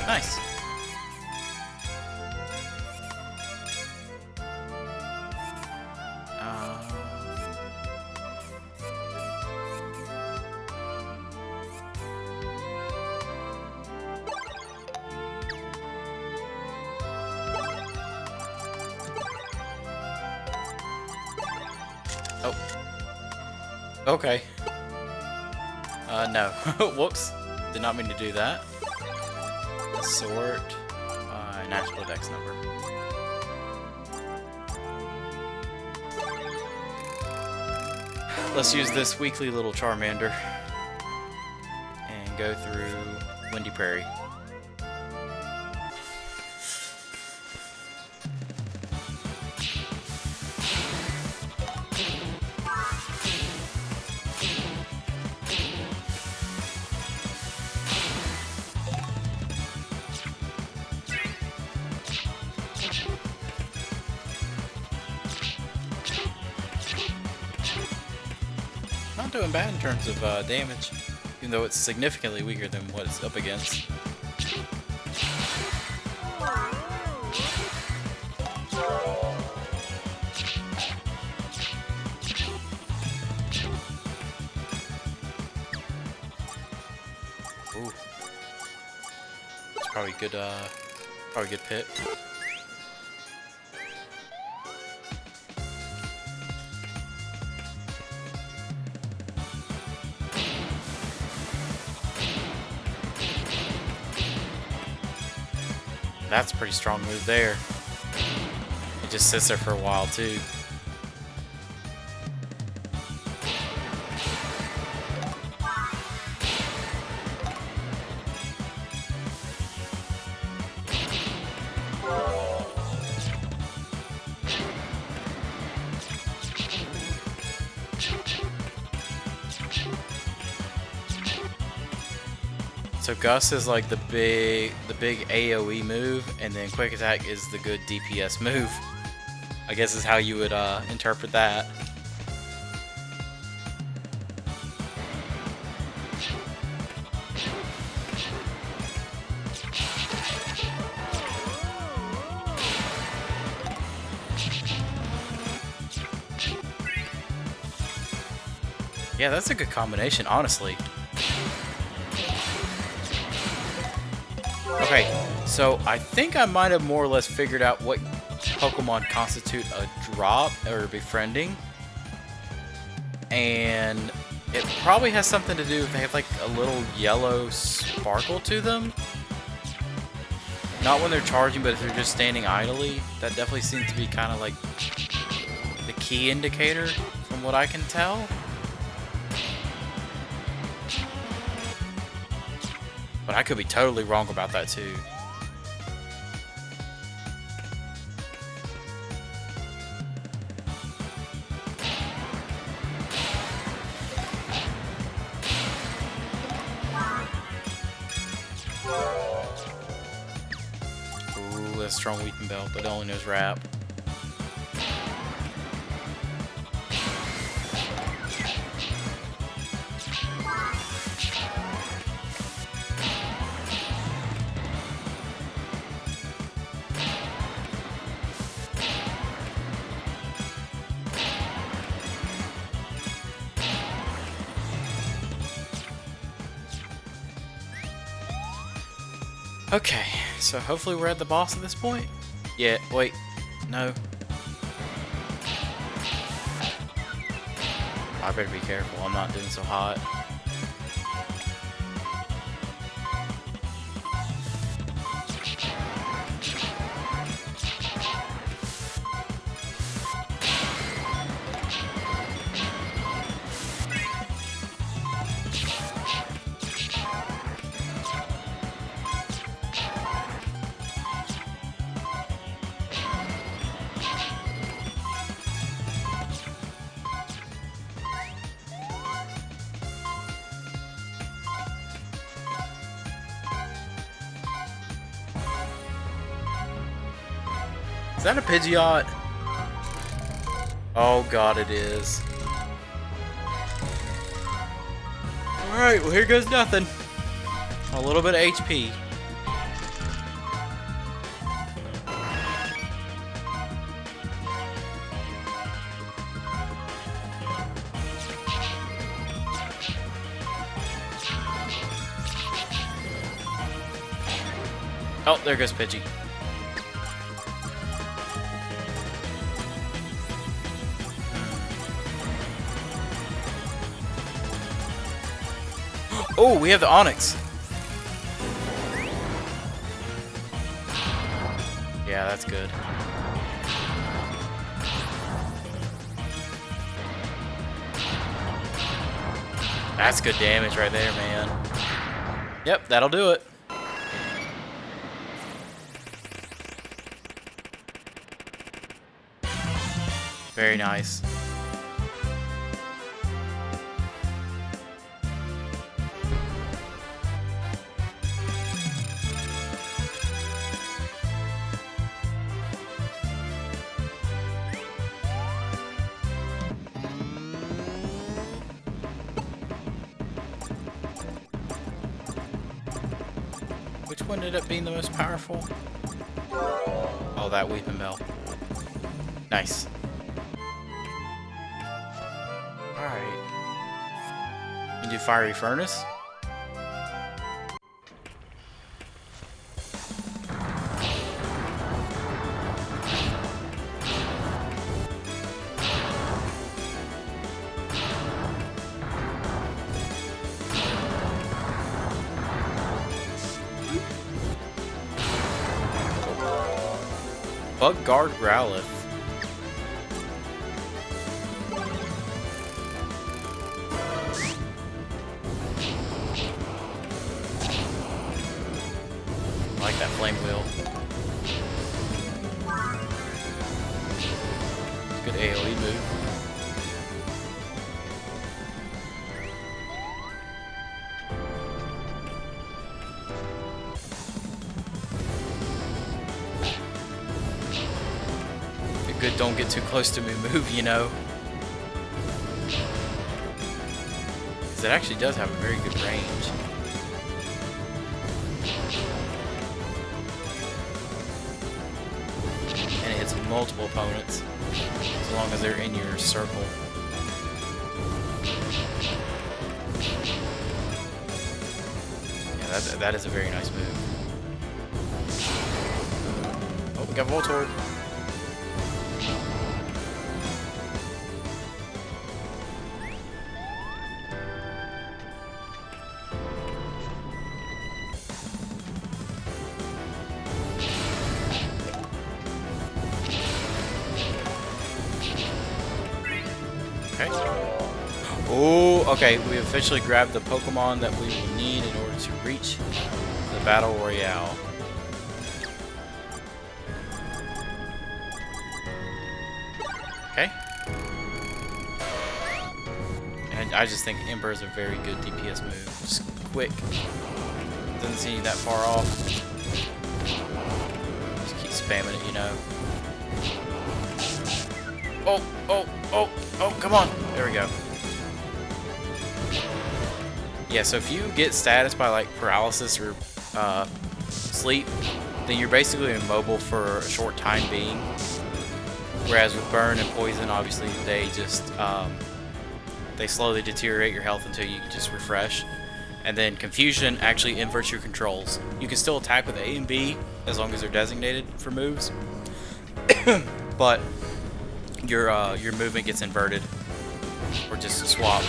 Nice. Oh. Okay. No. Whoops. Did not mean to do that. Sort by national dex number. Let's use this weekly little Charmander and go through Windy Prairie. Not doing bad in terms of damage, even though it's significantly weaker than what it's up against. Ooh. It's probably good pick. That's a pretty strong move there. It just sits there for a while too. So Gus is like the big AoE move, and then Quick Attack is the good DPS move. I guess is how you would interpret that. Yeah, that's a good combination, honestly. Okay, so I think I might have more or less figured out what Pokemon constitute a drop or befriending. And it probably has something to do if they have like a little yellow sparkle to them. Not when they're charging, but if they're just standing idly. That definitely seems to be kind of like the key indicator, from what I can tell. But I could be totally wrong about that too. Ooh, that's a strong weeping bell, but it only knows rap. Okay, so hopefully we're at the boss at this point. Yeah, wait, no. I better be careful, I'm not doing so hot. Is that a Pidgeot? Oh god, it is. Alright, well here goes nothing. A little bit of HP. Oh, there goes Pidgey. Oh, we have the Onyx. Yeah, that's good. That's good damage right there, man. Yep, that'll do it. Very nice. Which one ended up being the most powerful? Oh, that Weeping Bell. Nice. Alright. You can do Fiery Furnace. Bug Guard Growlithe. I like that Flame Wheel. Good AoE move. Good don't get too close to me move, you know. Because it actually does have a very good range. And it hits multiple opponents, as long as they're in your circle. Yeah, that is a very nice move. Oh, we got Voltorb. Okay. Oh, okay. We officially grabbed the Pokemon that we will need in order to reach the Battle Royale. Okay. And I just think Ember is a very good DPS move. Just quick. Doesn't seem that far off. Just keep spamming it, you know. Oh, come on. There we go. Yeah, so if you get status by like paralysis or sleep, then you're basically immobile for a short time being. Whereas with burn and poison, obviously they just they slowly deteriorate your health until you just refresh. And then confusion actually inverts your controls. You can still attack with A and B as long as they're designated for moves, but your movement gets inverted or just swapped.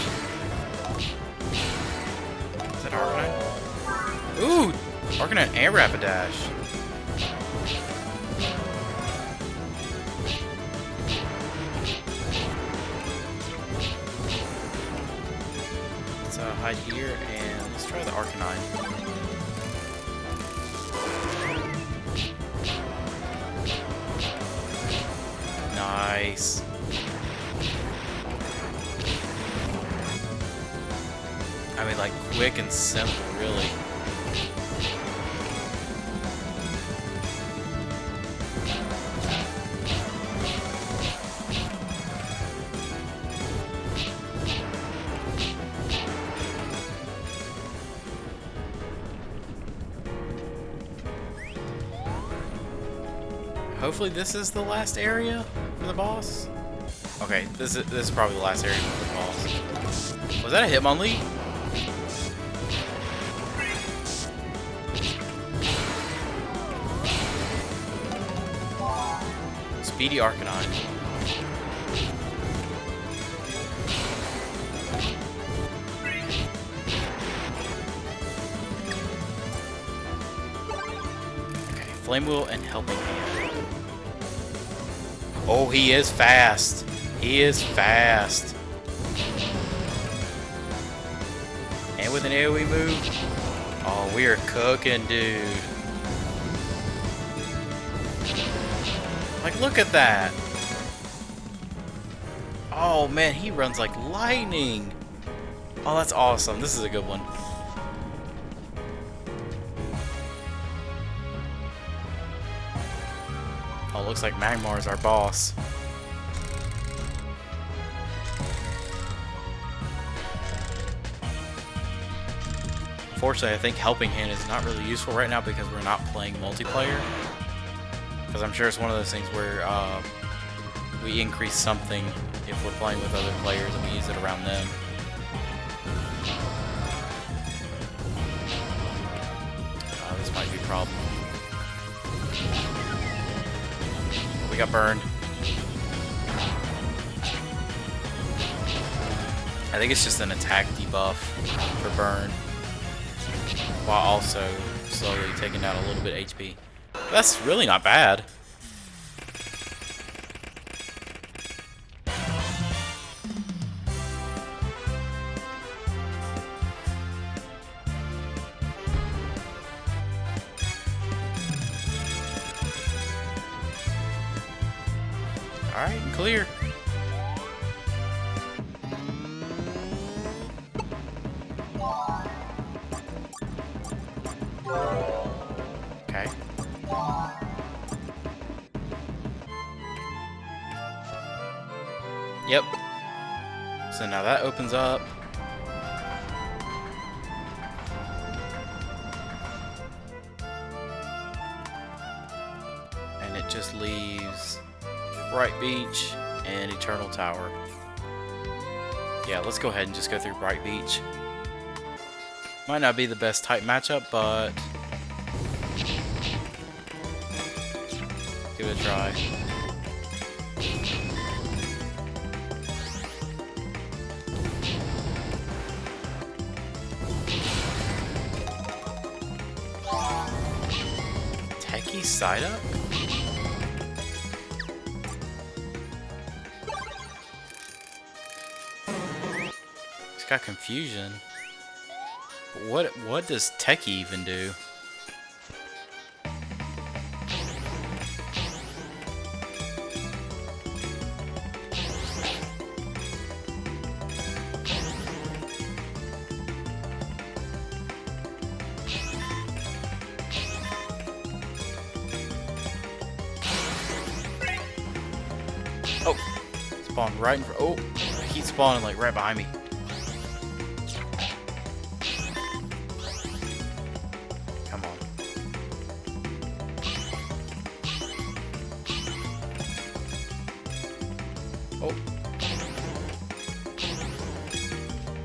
Is that Arcanine? Ooh, Arcanine and Rapidash. Let's hide here and let's try the Arcanine. Nice. I mean, like, quick and simple, really. Hopefully this is the last area for the boss. Okay, this is probably the last area for the boss. Was that a Hitmonlee? Speedy Arcanine. Okay, Flame Wheel and Helping Hand. Oh, he is fast. He is fast. And with an AoE move. Oh, we are cooking, dude. Like, look at that. Oh, man, he runs like lightning. Oh, that's awesome. This is a good one. Oh, looks like Magmar is our boss. Unfortunately, I think Helping Hand is not really useful right now because we're not playing multiplayer. Because I'm sure it's one of those things where we increase something if we're playing with other players and we use it around them. This might be a problem. We got burned. I think it's just an attack debuff for burn, while also slowly taking down a little bit of HP. That's really not bad. Alright, clear. Okay. Yep. So now that opens up. And it just leaves Bright Beach and Eternal Tower. Yeah, let's go ahead and just go through Bright Beach. Might not be the best type matchup, but give it a try. Techie Psyduck? It's got confusion. But what does Techie even do? Oh, spawned right in front. Oh, he's spawning like right behind me. Come on. Oh.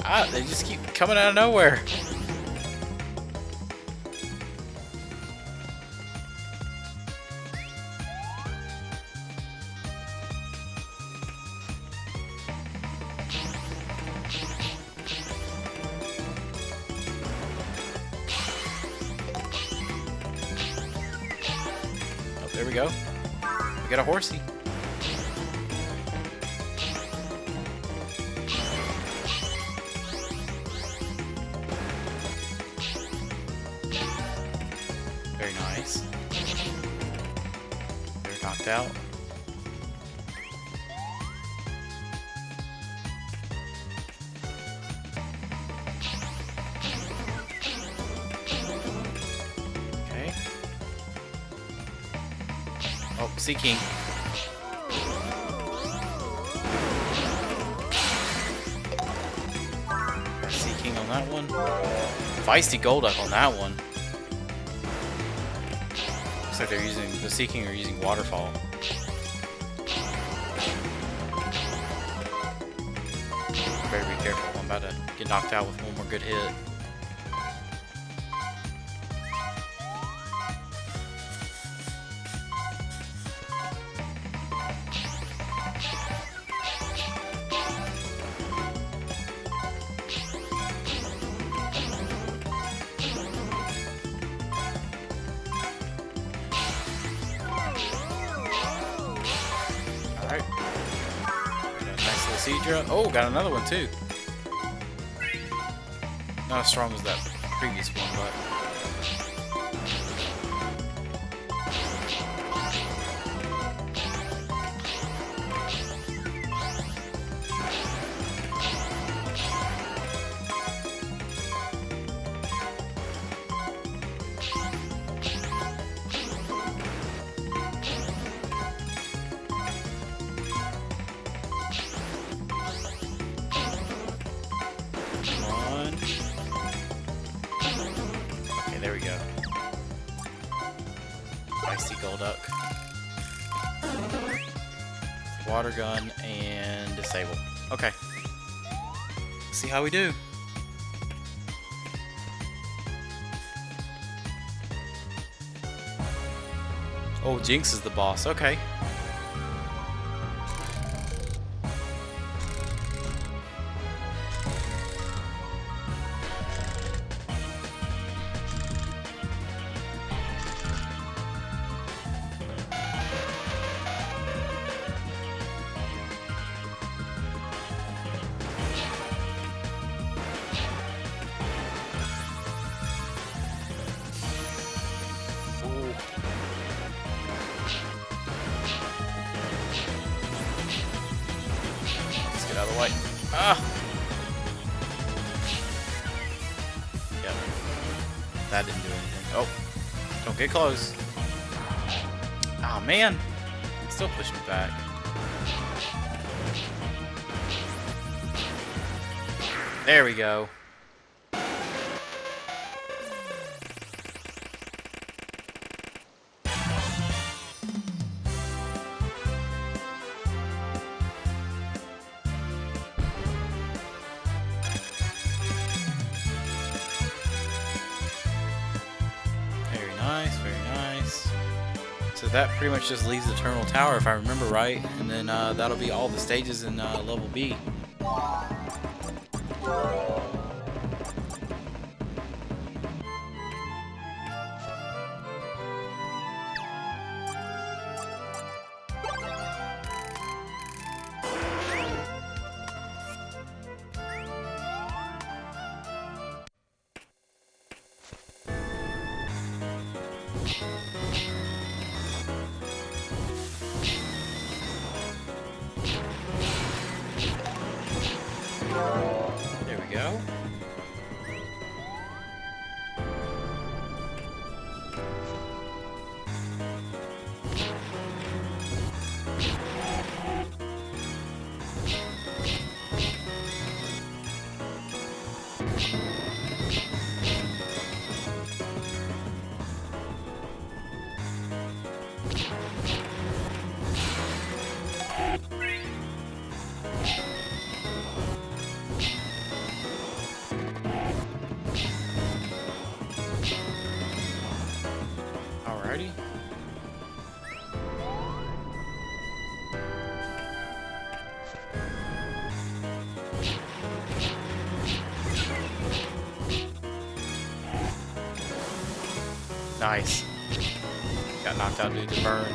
Ah, they just keep coming out of nowhere. There we go. We got a horsey. Very nice. They're knocked out. Okay. Oh, Sea King. Got Sea King on that one. Feisty Golduck on that one. Looks like they're using the Sea King are using Waterfall. Better be careful. I'm about to get knocked out with one more good hit. Alright. Got a nice little Seadra. Oh, got another one too. Not as strong as that previous one, but... There we go. Icy Golduck. Water gun and disable. Okay. Let's see how we do. Oh, Jinx is the boss. Okay. Out of the way. Ah! Yep. That didn't do anything. Oh. Don't get close. Oh man. Still pushed me back. There we go. Nice, very nice. So that pretty much just leaves the Eternal Tower, if I remember right, and then that'll be all the stages in level B. There we go. Alrighty. Nice. Got knocked out due to burn.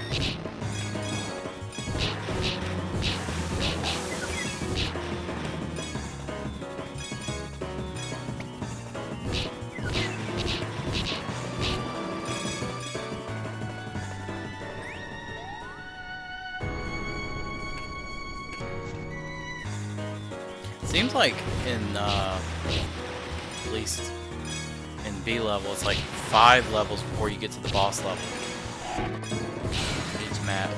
Seems like in at least in B level, it's like 5 levels before you get to the boss level. Each map.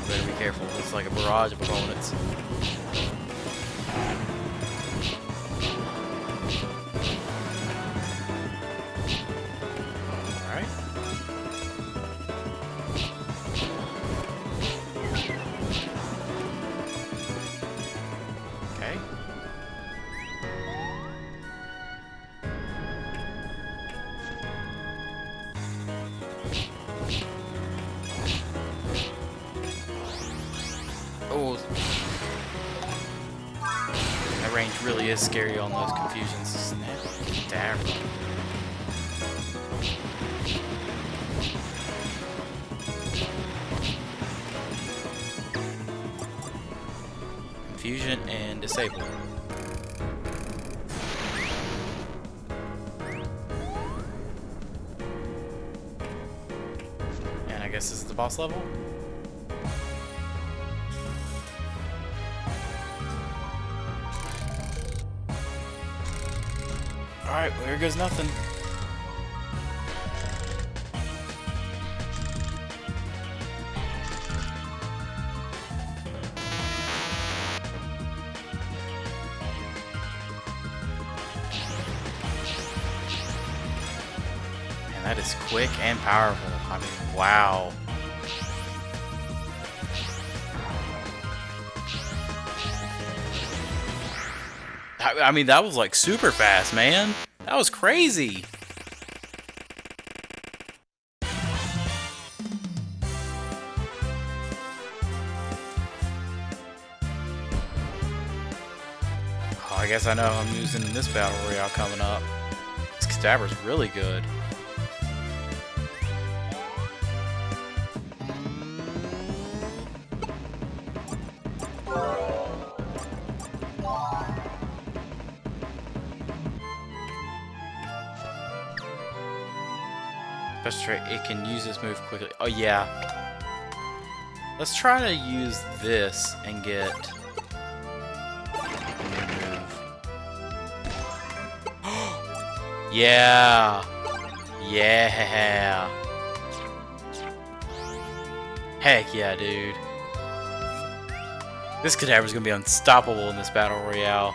Better be careful. It's like a barrage of opponents. Alright. Okay. Oh, that range really is scary on those confusions. Snap, dab. Confusion and disable. And I guess this is the boss level. Alright, well, here goes nothing. Man, that is quick and powerful. I mean, wow. I mean, that was like super fast, man. That was crazy. Oh, I guess I know who I'm using in this battle royale coming up. This Kadaver's really good. Special trait, it can use this move quickly. Oh yeah. Let's try to use this and get a new move. Yeah. Yeah. Heck yeah, dude. This Kadaver's gonna be unstoppable in this battle royale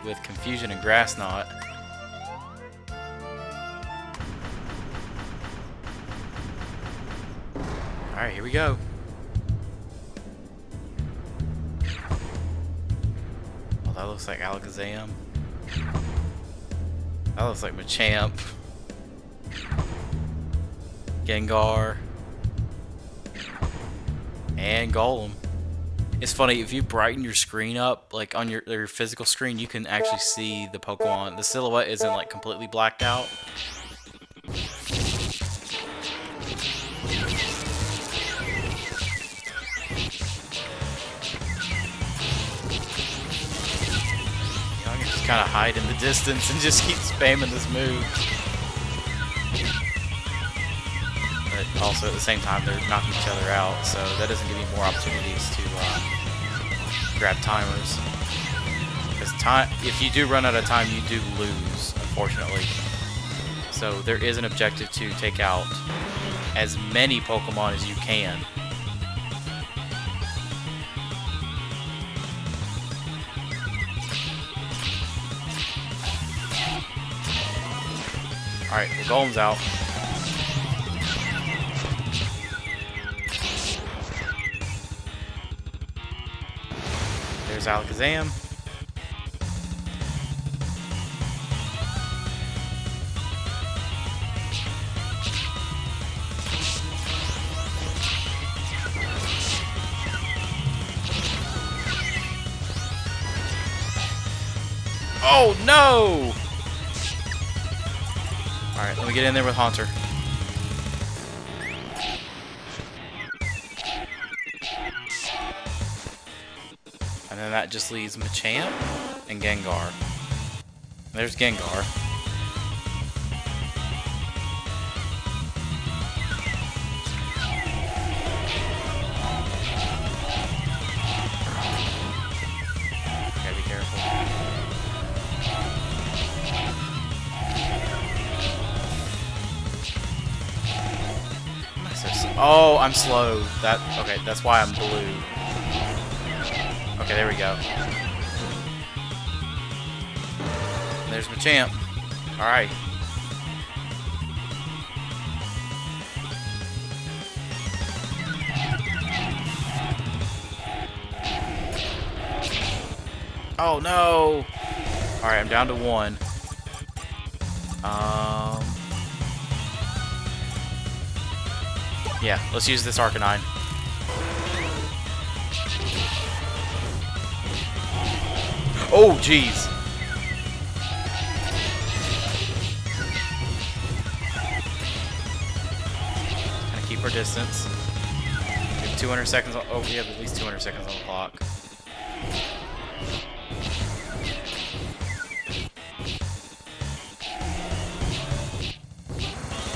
with Confusion and Grass Knot. Alright, here we go. Oh, that looks like Alakazam. That looks like Machamp. Gengar. And Golem. It's funny, if you brighten your screen up, like on your physical screen, you can actually see the Pokemon. The silhouette isn't like completely blacked out. Kind of hide in the distance and just keep spamming this move. But also at the same time they're knocking each other out, so that doesn't give you more opportunities to grab timers. Because if you do run out of time, you do lose, unfortunately. So there is an objective to take out as many Pokemon as you can. Alright, the Golem's out. There's Alakazam. Oh no! Alright, let me get in there with Haunter. And then that just leaves Machamp and Gengar. There's Gengar. Gotta be careful. Oh, I'm slow. Okay, that's why I'm blue. Okay, there we go. There's Machamp. Alright. Oh no! Alright, I'm down to 1. Yeah, let's use this Arcanine. Oh, jeez. Kind of keep our distance. We have 200 seconds on, oh, we have at least 200 seconds on the clock.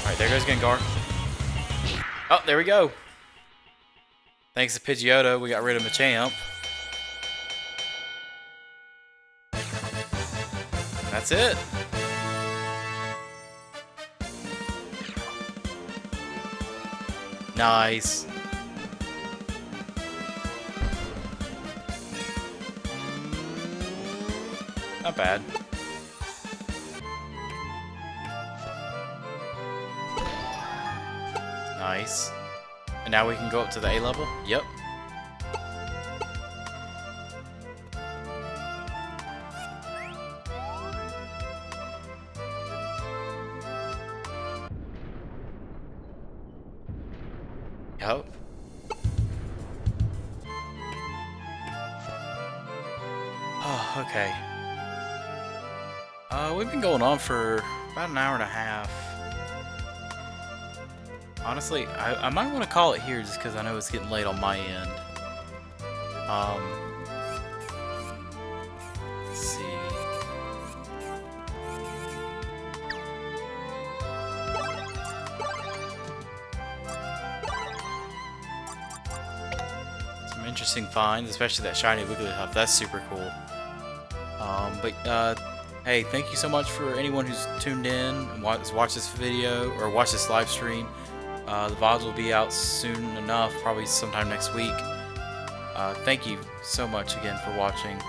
Alright, there goes Gengar. Oh, there we go. Thanks to Pidgeotto, we got rid of Machamp. That's it. Nice. Not bad. Nice. And now we can go up to the A level? Yep. Yep. Oh, okay. We've been going on for about an hour and a half. Honestly, I might want to call it here just because I know it's getting late on my end. Let's see. Some interesting finds, especially that shiny Wigglytuff. That's super cool. Hey, thank you so much for anyone who's tuned in and watched this video or watched this live stream. The VODs will be out soon enough, probably sometime next week. Thank you so much again for watching,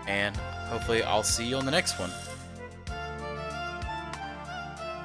and hopefully I'll see you on the next one.